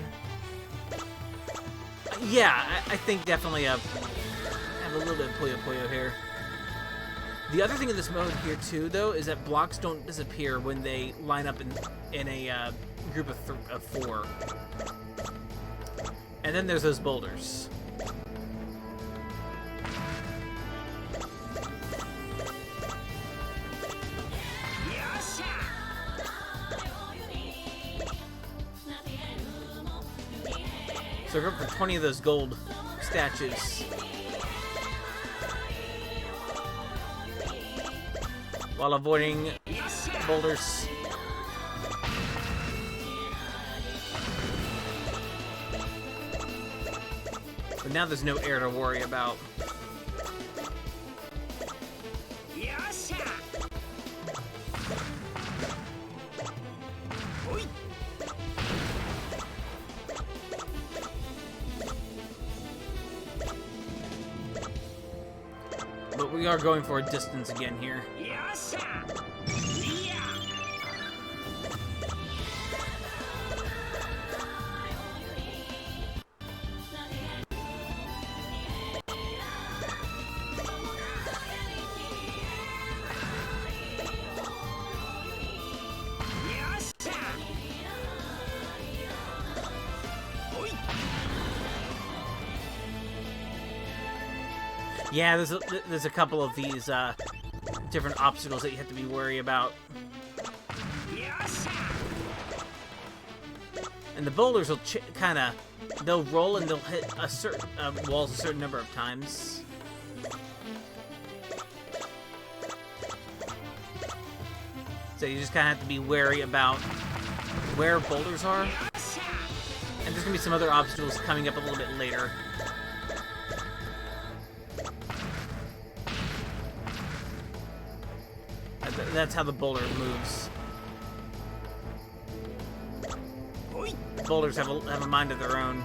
Yeah, I think definitely have a little bit of Puyo Puyo here. The other thing in this mode here too, though, is that blocks don't disappear when they line up in a group of 4. And then there's those boulders. So we're going for 20 of those gold statues. While avoiding boulders. But now there's no air to worry about. But we are going for a distance again here. Yeah, there's a couple of these different obstacles that you have to be wary about. And the boulders will they'll roll and they'll hit a certain walls a certain number of times. So you just kind of have to be wary about where boulders are. And there's gonna be some other obstacles coming up a little bit later. That's how the boulder moves. The boulders have a mind of their own.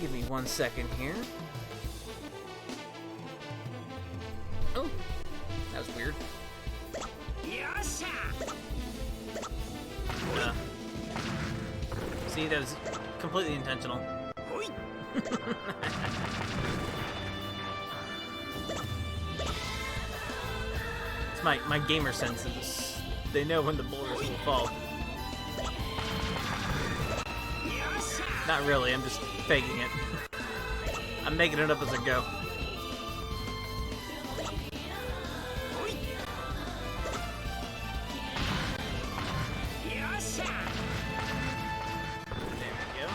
Give me 1 second here. Oh, that was weird. See, that was completely intentional. It's my gamer senses. They know when the boulders will fall. Not really, I'm just faking it. I'm making it up as I go. There we go.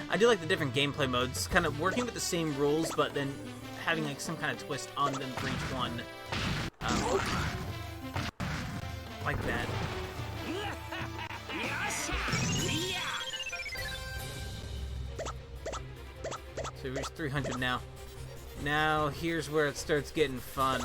I do like the different gameplay modes, kind of working with the same rules, but then having like some kind of twist on them for each one. Like that. So we reached 300 now. Now here's where it starts getting fun.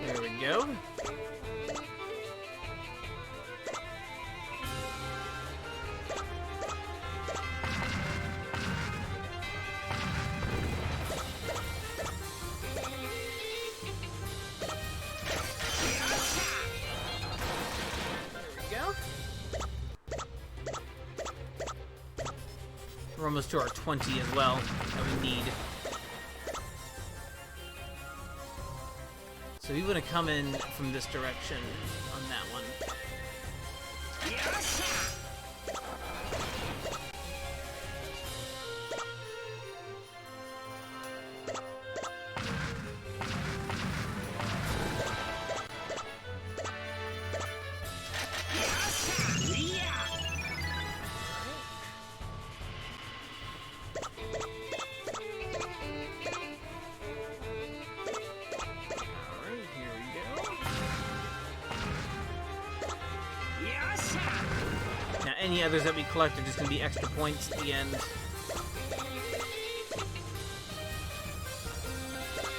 There we go. We're almost to our 20 as well that we need. So we want to come in from this direction on that one. any others that we collect are just going to be extra points at the end.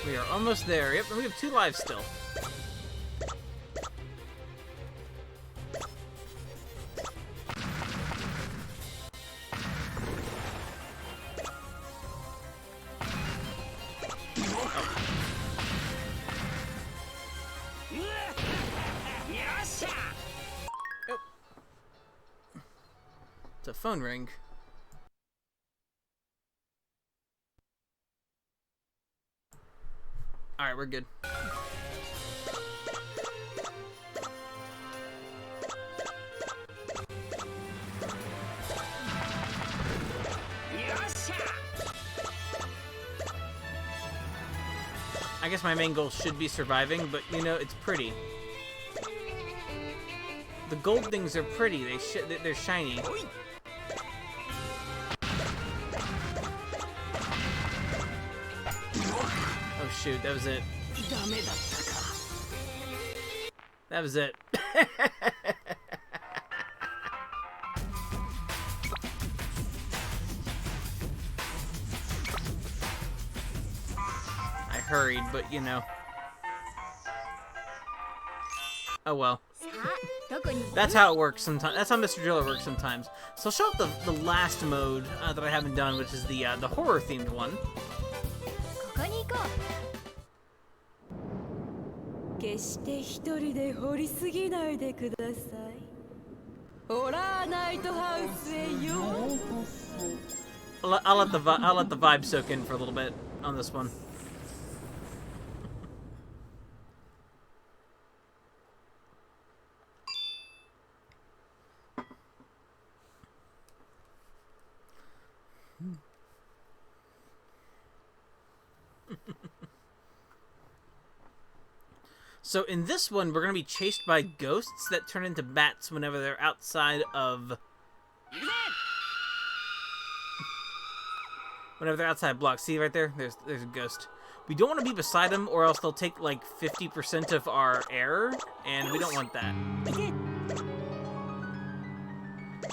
We are almost there. Yep, and we have 2 lives still. It's a phone ring. Alright, we're good. I guess my main goal should be surviving, but you know, it's pretty. The gold things are pretty. They're shiny. Oh shoot, that was it. That was it. I hurried, but you know. Oh well. That's how it works sometimes. That's how Mr. Driller works sometimes. So I'll show up the last mode that I haven't done, which is the horror themed one. 決して一人で掘りすぎないでください。ホラーナイトハウスへようこそ。I'll let the vibe soak in for a little bit on this one. So in this one, we're going to be chased by ghosts that turn into bats whenever they're outside of... Whenever they're outside blocks. See right there? There's a ghost. We don't want to be beside them, or else they'll take like 50% of our air, and we don't want that.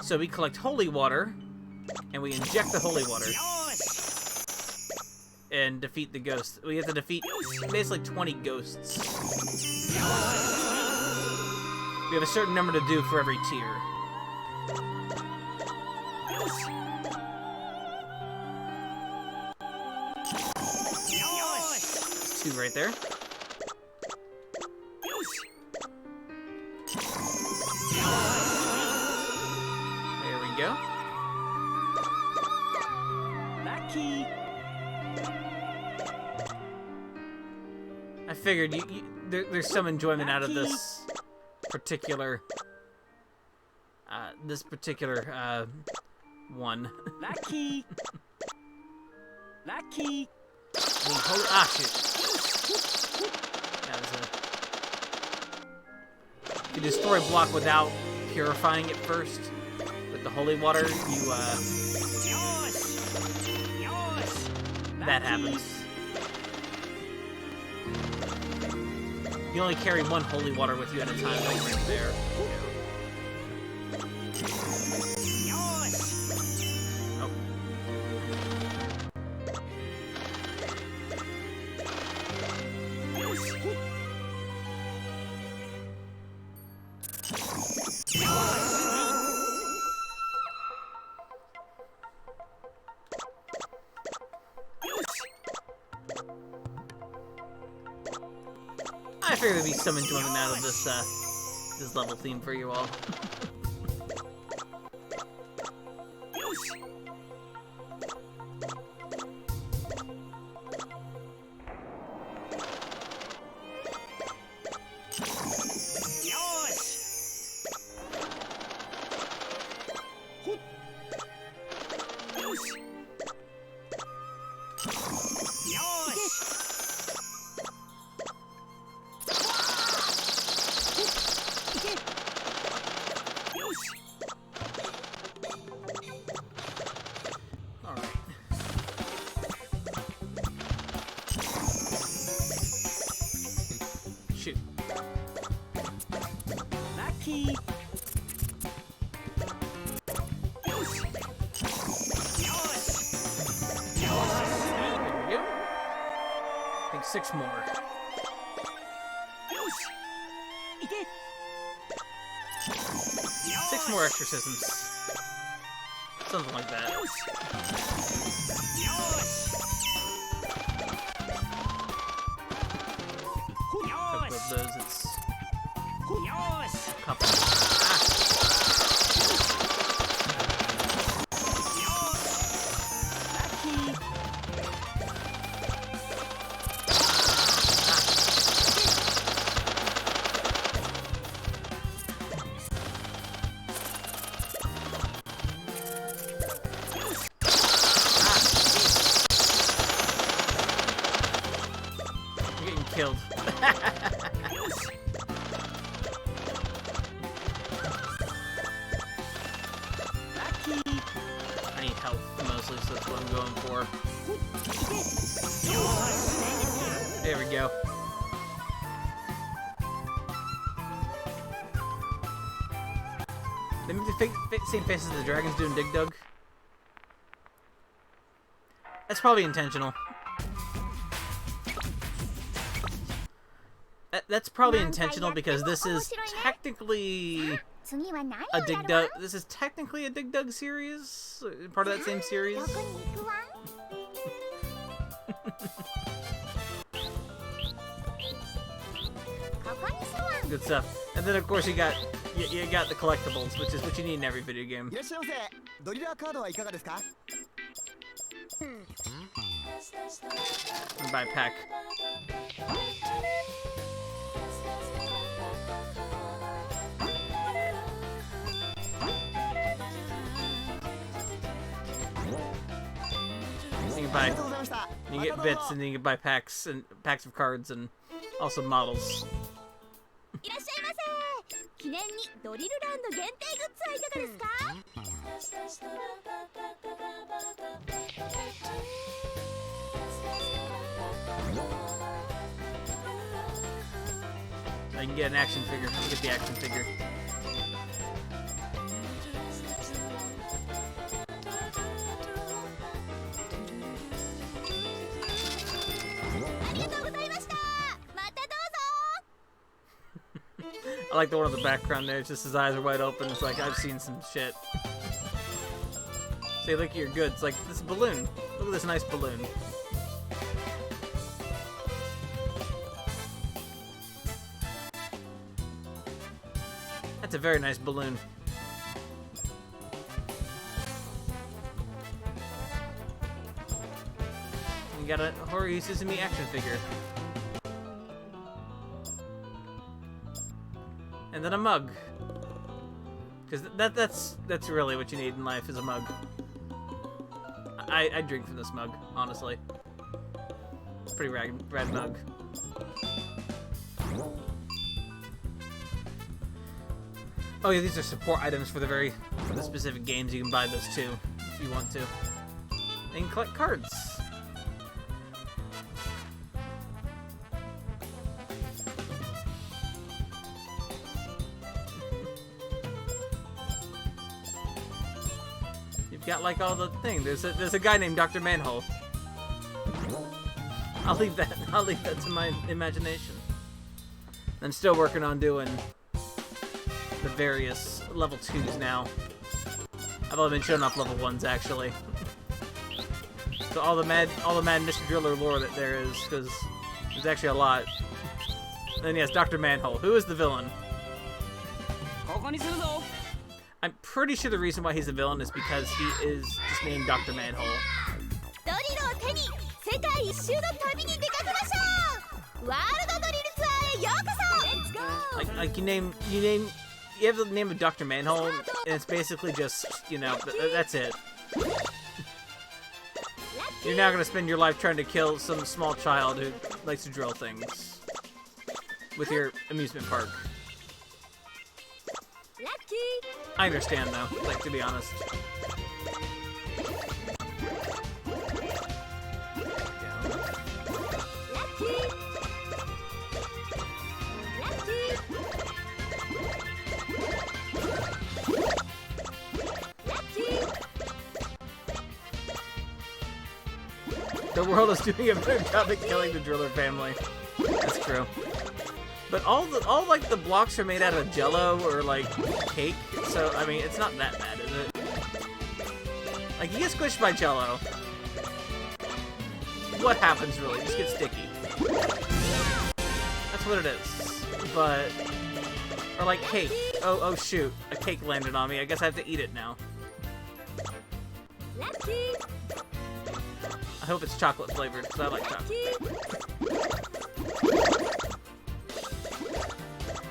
So we collect holy water, and we inject the holy water. And defeat the ghosts. We have to defeat basically 20 ghosts. We have a certain number to do for every tier. Two right there. There we go. Lucky. I figured there's some enjoyment out of this particular one. Lucky. Lucky. Ah, shoot. That was you destroy a block without purifying it first. With the holy water, you, that happens. You only carry one holy water with you at a time, right there. Oh. I figured there'd be some enjoyment out of this this level theme for you all. Shoot. think 6 more. 6 more exorcisms. Something like that. Couple of those, it's a couple. I'm getting killed. I need health mostly, so that's what I'm going for. There we go. They make the same faces as the dragons doing Dig Dug. That's probably intentional. That's probably intentional because this is technically a Dig Dug. This is technically a Dig Dug series, part of that same series. Good stuff. And then of course you got the collectibles, which is what you need in every video game. And buy a pack. You get bits, and then you can buy packs and packs of cards, and also models. I can get an action figure. I'll get the action figure. I like the one in the background there. It's just his eyes are wide open. It's like, I've seen some shit. Say, look at your goods. Like, this balloon. Look at this nice balloon. That's a very nice balloon. You got a Hori Suzume action figure. And then a mug. Because that's really what you need in life, is a mug. I drink from this mug, honestly. It's a pretty rad mug. Oh yeah, these are support items for the specific games. You can buy those too, if you want to. And you can collect cards. Got like all the thing. There's a guy named Dr. Manhole. I'll leave that to my imagination. I'm still working on doing the various level 2s now. I've only been showing off level 1s actually. So all the mad Mr. Driller lore that there is, because there's actually a lot. And yes, Dr. Manhole. Who is the villain? I'm pretty sure the reason why he's a villain is because he is just named Dr. Manhole. Like you have the name of Dr. Manhole, and it's basically just, you know, that's it. You're now gonna spend your life trying to kill some small child who likes to drill things with your amusement park. I understand though, like, to be honest. The world is doing a better job at killing the Driller family. That's true. But all like the blocks are made out of Jello or like cake, so I mean it's not that bad, is it? Like you get squished by Jello. What happens really? Just get sticky. That's what it is. But or like cake. Oh shoot! A cake landed on me. I guess I have to eat it now. I hope it's chocolate flavored because I like chocolate.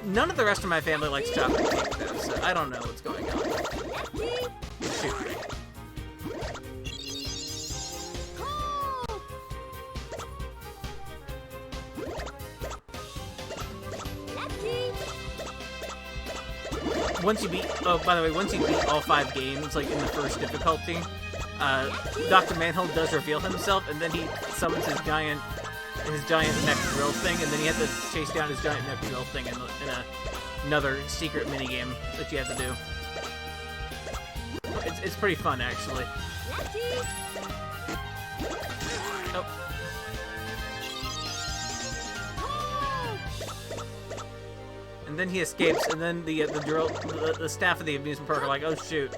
None of the rest of my family likes chocolate cake though, so I don't know what's going on. Shoot. Once you beat, oh, by the way, once you beat all 5 games, like in the first difficulty, Dr. Manhole does reveal himself, and then he summons his giant mech drill thing, and then you have to chase down his giant mech drill thing in another secret minigame that you have to do. It's pretty fun, actually. Oh. And then he escapes, and then the staff of the amusement park are like, "Oh shoot,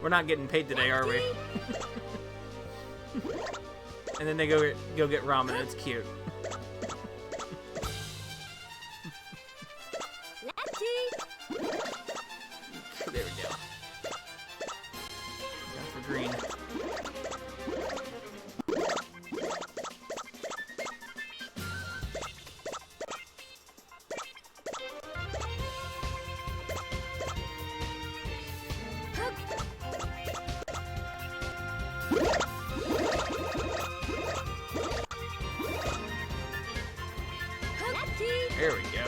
we're not getting paid today, are we?" And then they go get ramen. It's cute. There we go. Going for green. There we go.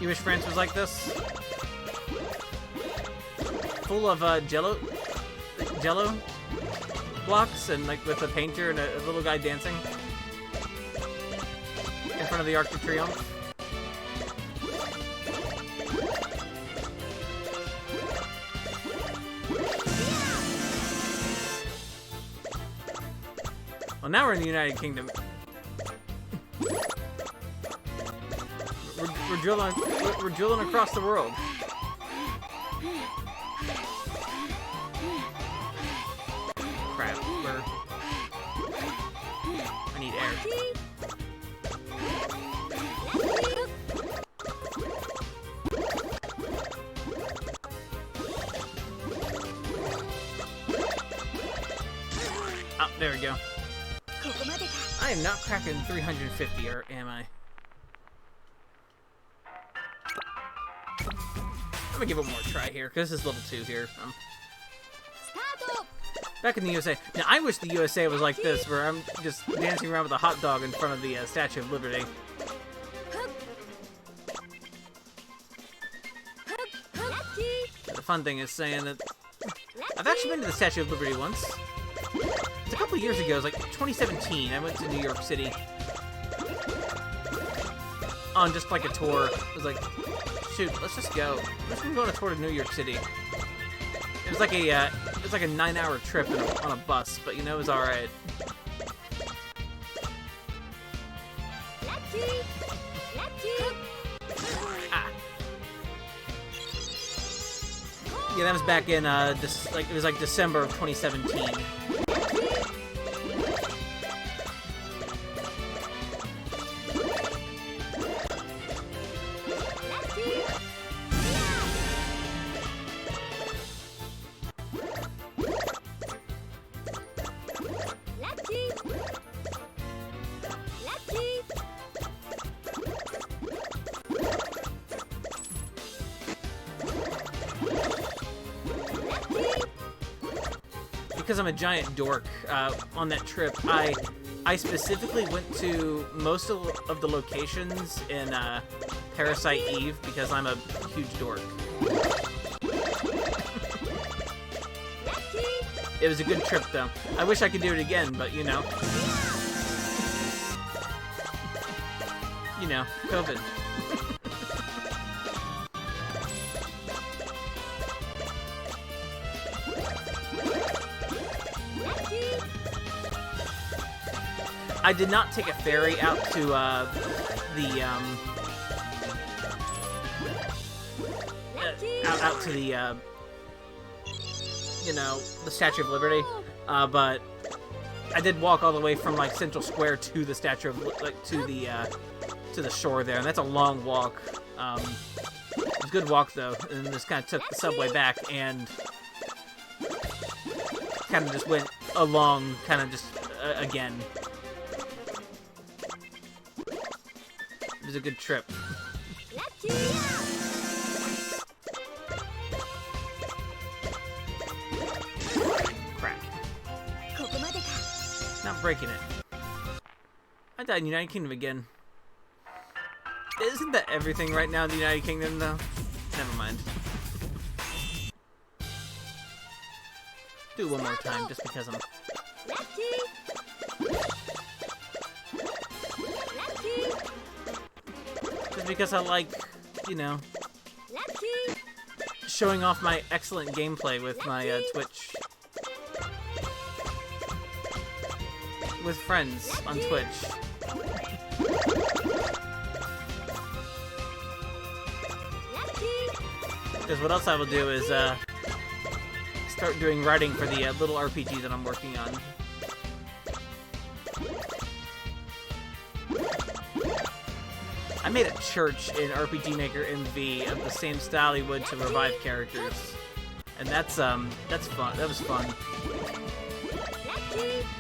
You wish France was like this? Full of jello blocks and like with a painter and a little guy dancing in front of the Arc de Triomphe. Well, now we're in the United Kingdom. We're drilling across the world. Crap. I need air. Oh, there we go. I am not cracking 350, or am I? I'm gonna give it one more try here, because this is level 2 here. Back in the USA. Now, I wish the USA was like this, where I'm just dancing around with a hot dog in front of the Statue of Liberty. The fun thing is saying that I've actually been to the Statue of Liberty once. It's a couple years ago, it was like 2017. I went to New York City on just like a tour. It was like, shoot, let's just go. Let's go on a tour to New York City. It was like a 9-hour trip on a bus, but you know, it was all right. Ah. Yeah, that was back in it was like December of 2017. Because I'm a giant dork, on that trip, I specifically went to most of the locations in Parasite Eve because I'm a huge dork. It was a good trip, though. I wish I could do it again, but you know. You know, COVID. I did not take a ferry out to the out to the you know, the Statue of Liberty, but I did walk all the way from like Central Square to the Statue of to the shore there, and that's a long walk. It was a good walk though, and just kind of took the subway back and kind of just went along, kind of just again. It was a good trip. Crap. Not breaking it. I died in the United Kingdom again. Isn't that everything right now in the United Kingdom, though? Never mind. Do it one more time, just because I'm... Just because I like, you know, showing off my excellent gameplay with my Twitch. With friends on Twitch. Because what else I will do is start doing writing for the little RPG that I'm working on. I made a church in RPG Maker MV of the same style you would to revive characters, and that's fun. That was fun.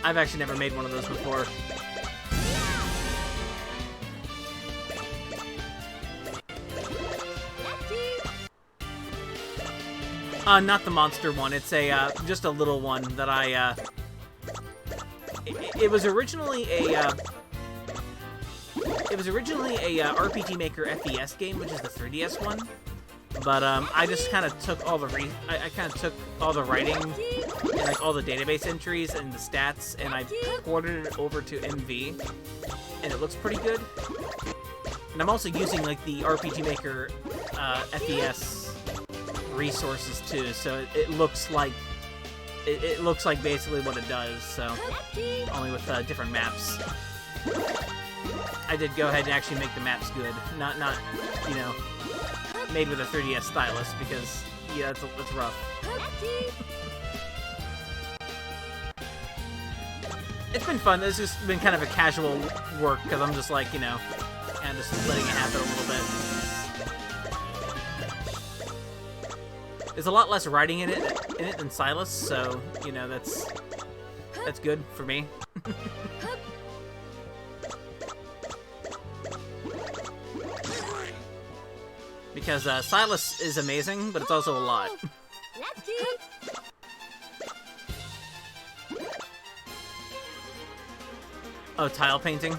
I've actually never made one of those before. Not the monster one. It's a just a little one that I. It was originally a. It was originally a RPG Maker FES game, which is the 3DS one. But I just kind of took all the I kind of took all the writing and like all the database entries and the stats, and I ported it over to MV, and it looks pretty good. And I'm also using like the RPG Maker FES resources too, so it looks like it looks like basically what it does. So only with different maps. I did go ahead and actually make the maps good, not you know, made with a 3DS stylus, because yeah, that's rough. It's been fun. This has been kind of a casual work because I'm just like, you know, kind of just letting it happen a little bit. There's a lot less writing in it than Silas, so you know that's good for me. Because Silas is amazing, but it's also a lot. Oh, tile painting.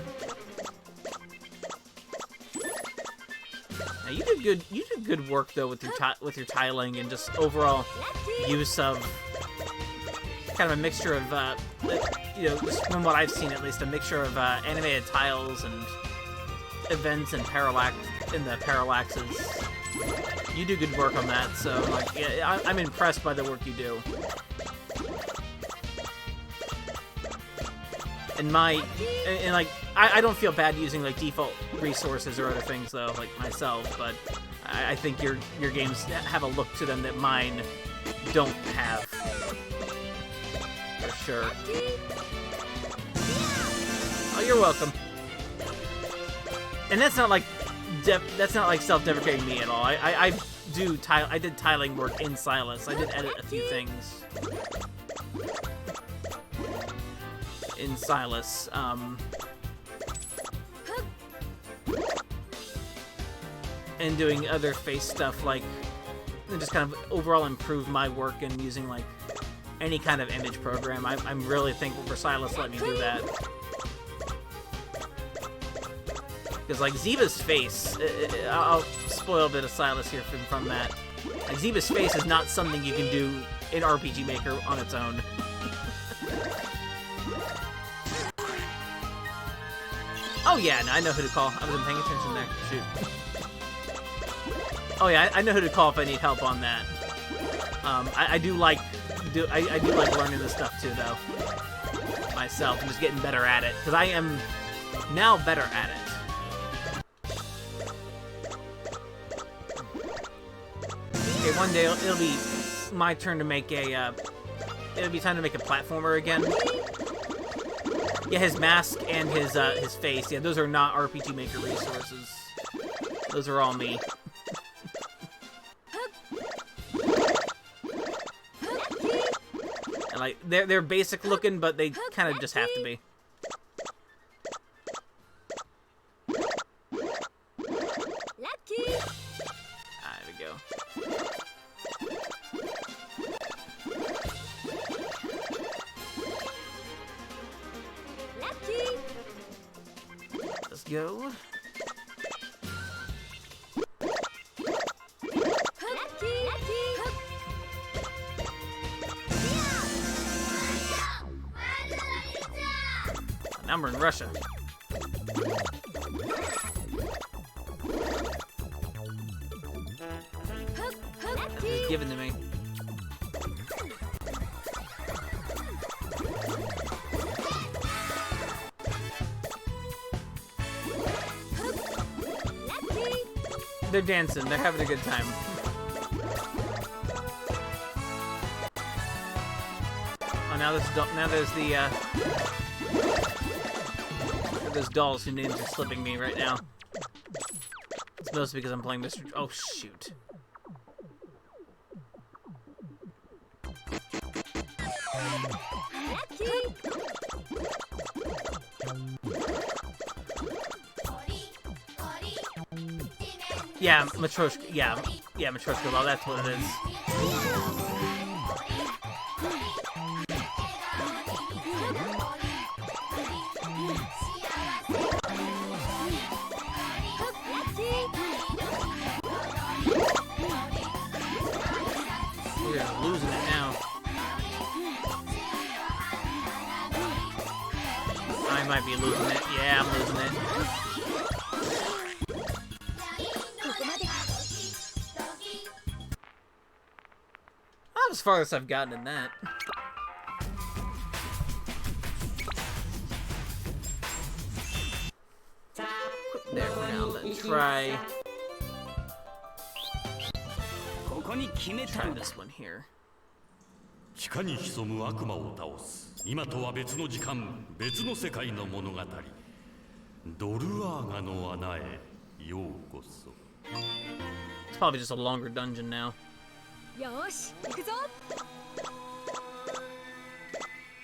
Now you did good work though with your tiling and just overall use of kind of a mixture of you know, just from what I've seen at least, a mixture of animated tiles and events and the parallaxes. You do good work on that, so like, yeah, I'm impressed by the work you do. And like, I don't feel bad using like default resources or other things though, like myself, but I think your games have a look to them that mine don't have. For sure. Oh, you're welcome. And that's not like self-deprecating me at all. I did tiling work in Silas. I did edit a few things in Silas. And doing other face stuff, like, and just kind of overall improve my work and using like any kind of image program. I'm really thankful for Silas letting me do that. Because, like, Ziva's face, I'll spoil a bit of Silas here from that. Like, Ziva's face is not something you can do in RPG Maker on its own. Oh, yeah, no, I know who to call. I wasn't paying attention there. Shoot. Oh, yeah, I know who to call if I need help on that. I do like learning this stuff, too, though. myself and just getting better at it, because I am now better at it. Okay, one day it'll be my turn to make a, it'll be time to make a platformer again. Yeah, his mask and his face, yeah, those are not RPG Maker resources. Those are all me. And like, they're basic looking, but they kind of just have to be. There we go. Let's go. Now we're in Russia. It's given to me. They're dancing. They're having a good time. Oh, now there's the those dolls whose names are slipping me right now. It's mostly because I'm playing Mr. Oh shoot. Yeah, Matryoshka. Yeah, Matryoshka. Well, that's what it is. We're losing it now. I might be losing it. Yeah, I'm losing it. As far as I've gotten in that. There we go. Let's try this one here. 地下に潜む悪魔を倒す。今とは別の時間、別の世界の物語。ドルアーガの穴へようこそ。It's probably just a longer dungeon now. よし、行くぞ。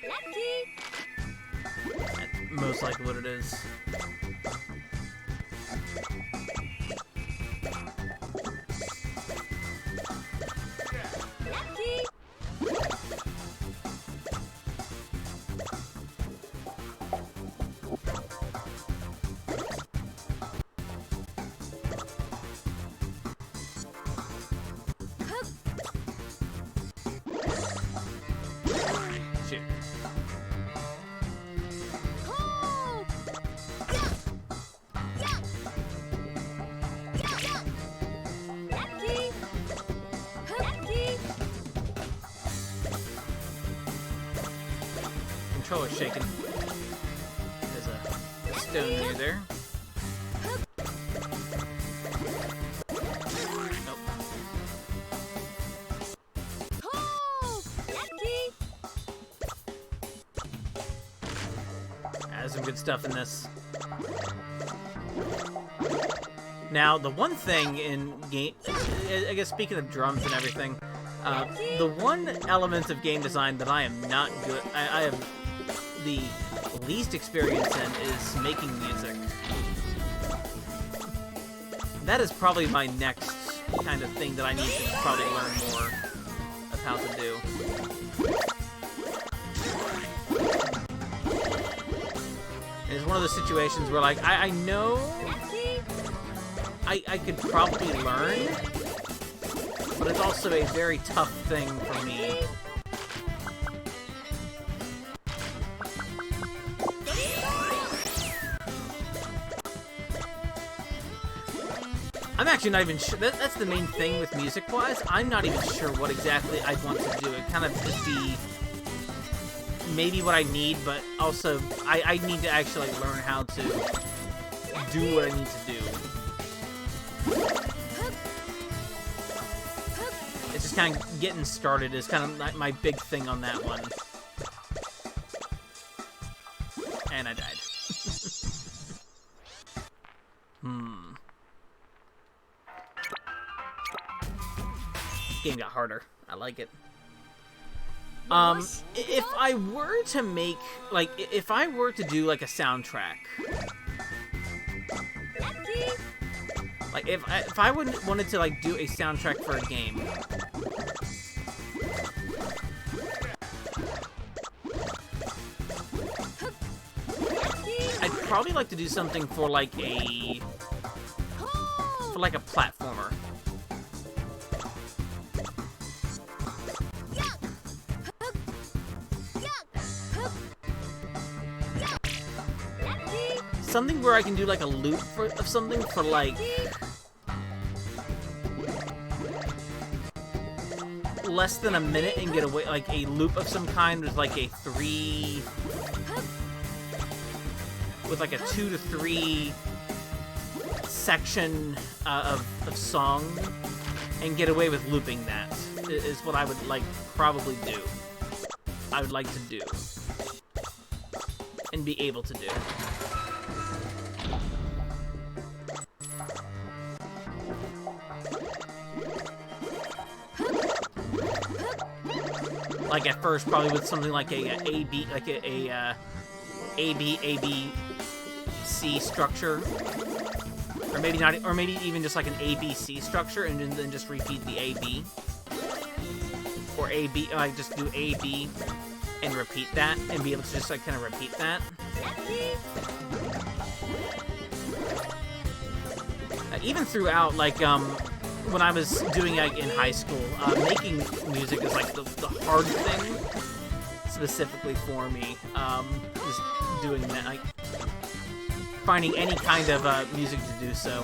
ラッキー。 That's most likely what it is. Shoot. Controller's shaking. There's a stone near there. Nope. There's some good stuff in this. Now, the one thing in game, I guess speaking of drums and everything, the one element of game design that I am not good, I have the least experience in is making music. That is probably my next kind of thing that I need to probably learn more of how to do. It's one of those situations where, like, I know I could probably learn, but it's also a very tough thing for me. I'm actually not even sure. That's the main thing with music-wise. I'm not even sure what exactly I'd want to do. It kind of just be maybe what I need, but also I need to actually like, learn how to do what I need to do. It's just kind of getting started is kind of my big thing on that one. And I died. Game got harder. I like it. If I were to make, like, if I were to do, like, a soundtrack, like, if I wanted to, like, do a soundtrack for a game, I'd probably like to do something for, like, a platformer. Something where I can do like a loop of something for like less than a minute and get away, like a loop of some kind with like a 2 to 3 section of song and get away with looping that is what I would like probably do. I would like to do and be able to do. Like at first, probably with something like a ABC structure, or maybe not, or maybe even just like an ABC structure, and then just repeat the AB, or AB, like just do AB and repeat that, and be able to just like kind of repeat that. Even throughout, like when I was doing like in high school, making music is like the hard thing specifically for me. Just doing that, like finding any kind of music to do so.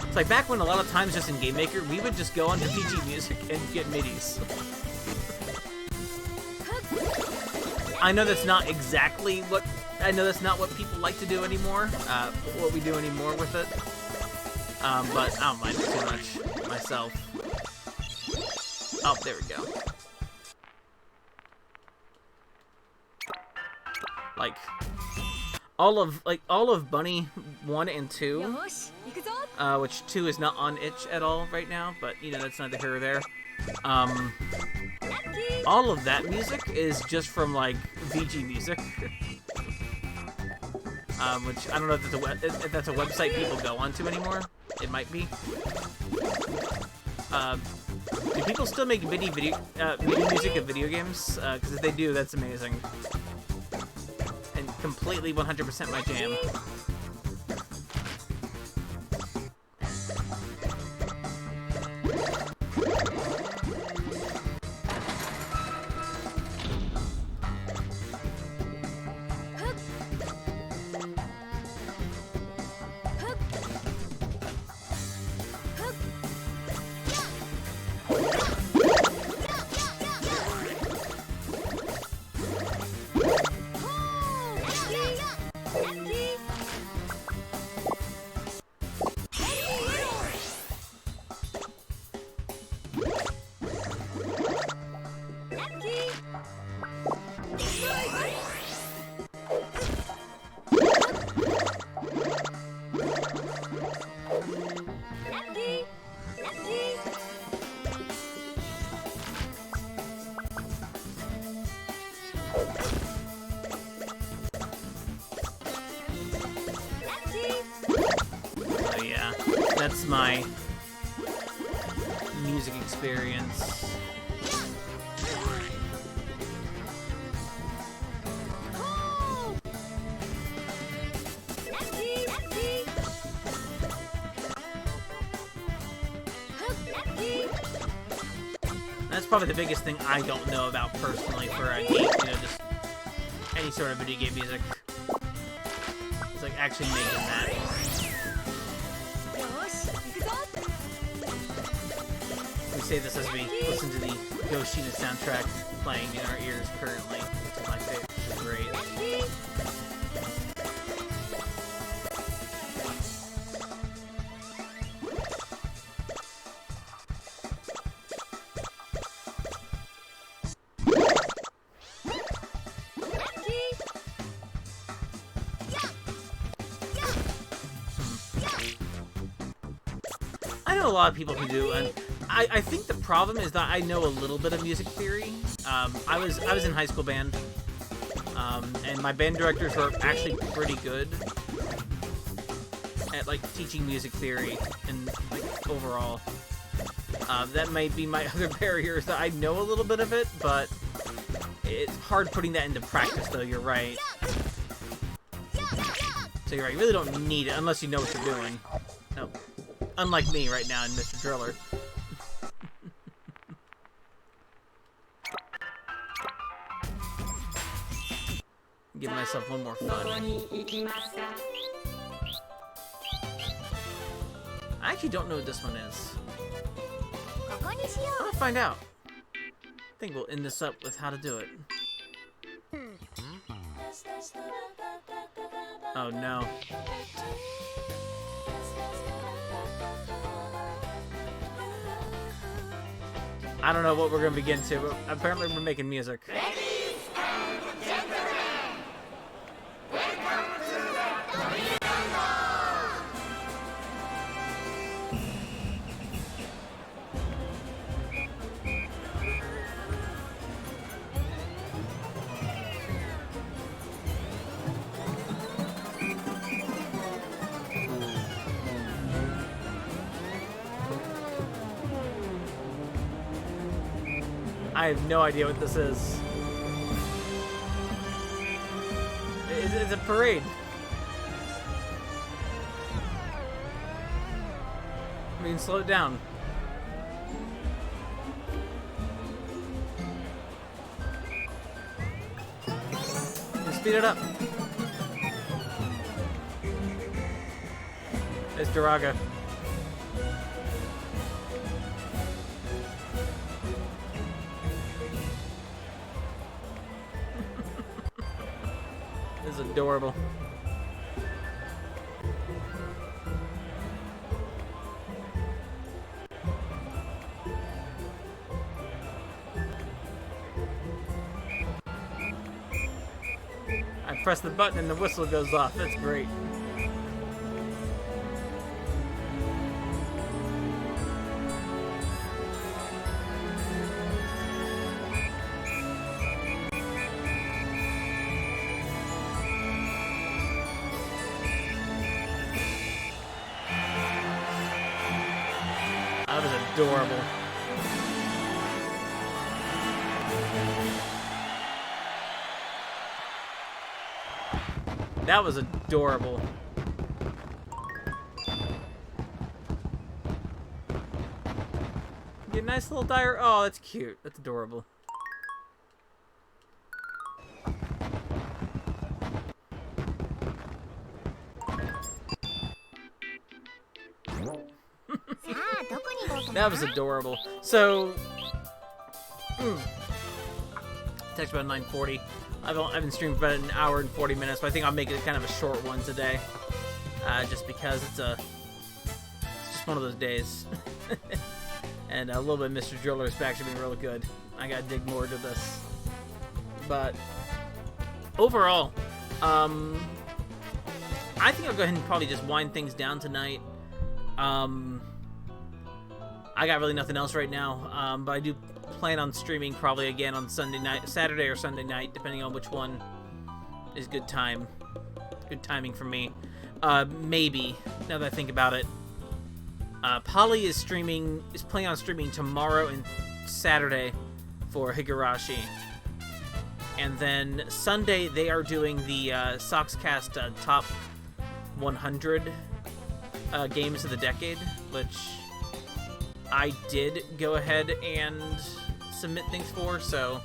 It's like back when a lot of times just in Game Maker, we would just go onto PG Music and get MIDIs. I know that's not exactly what. I know that's not what people like to do anymore, what we do anymore with it, but I don't mind it too much myself. Oh, there we go. Like, all of Bunny 1 and 2, which 2 is not on itch at all right now, but, you know, that's neither here or there. All of that music is just from, like, VG Music. Which, I don't know if that's a website people go onto anymore. It might be. Do people still make MIDI music of video games? Because if they do, that's amazing. And completely 100% my jam. That's my music experience. That's probably the biggest thing I don't know about personally for a game, you know, just any sort of video game music. It's like actually making that. say this as we listen to the Yoshina soundtrack playing in our ears currently, which is my favorite. Which is great. I know a lot of people who do, and I think the problem is that I know a little bit of music theory. I was in high school band, and my band directors were actually pretty good at like teaching music theory and like overall. That might be my other barrier, is that I know a little bit of it, but it's hard putting that into practice. Though you're right. So you're right. You really don't need it unless you know what you're doing. No. Unlike me right now in Mr. Driller. Give myself one more fun. I actually don't know what this one is. I'll find out. I think we'll end this up with how to do it. Oh no. I don't know what we're gonna begin to, but apparently we're making music. I have no idea what this is. It's a parade. I mean, slow it down. Just speed it up. It's Duraga. This is adorable. I press the button and the whistle goes off. That's great. That was adorable. That was adorable. Get a nice little dire. Oh, that's cute. That's adorable. That was adorable. So, text about 9:40. I've been streaming for about an hour and 40 minutes, but I think I'll make it kind of a short one today, just because it's just one of those days. And a little bit of Mr. Driller has actually been really good. I gotta dig more into this, but overall, I think I'll go ahead and probably just wind things down tonight. I got really nothing else right now, but I do plan on streaming probably again on Saturday or Sunday night, depending on which one is good timing for me. Maybe, now that I think about it, Polly is planning on streaming tomorrow and Saturday for Higurashi, and then Sunday they are doing the Soxcast top 100 games of the decade, which I did go ahead and submit things for, so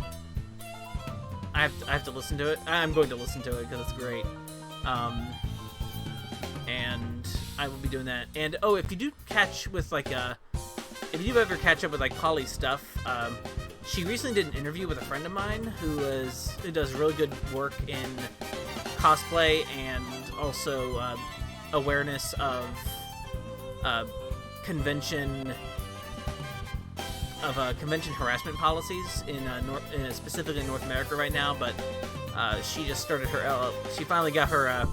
I have to listen to it. I'm going to listen to it because it's great. And I will be doing that. And oh, if you do catch with like if you ever catch up with like Polly's stuff, she recently did an interview with a friend of mine who does really good work in cosplay and also awareness of convention harassment policies in specifically in North America right now. But she just started she finally got her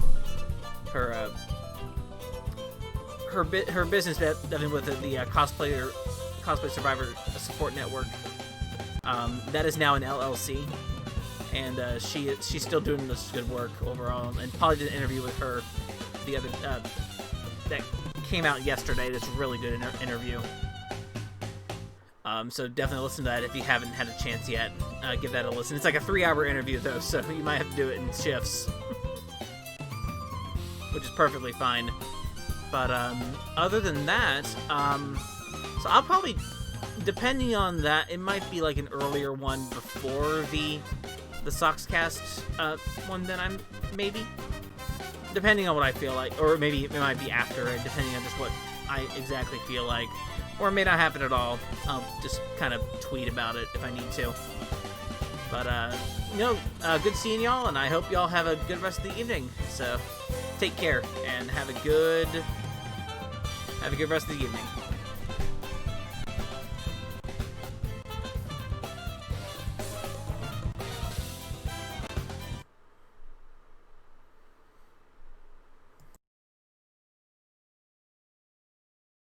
business dealing with the Cosplay Survivor Support Network. That is now an LLC, and she's still doing this good work overall. And Polly did an interview with her that came out yesterday. That's a really good interview. So definitely listen to that if you haven't had a chance yet. Give that a listen. It's like a 3-hour interview though, so you might have to do it in shifts, which is perfectly fine. But other than that, so I'll probably, depending on that, it might be like an earlier one before the Soxcast one that I'm maybe, depending on what I feel like, or maybe it might be after it, depending on just what I exactly feel like, or it may not happen at all. I'll just kind of tweet about it if I need to. But good seeing y'all, and I hope y'all have a good rest of the evening. So take care and have a good rest of the evening.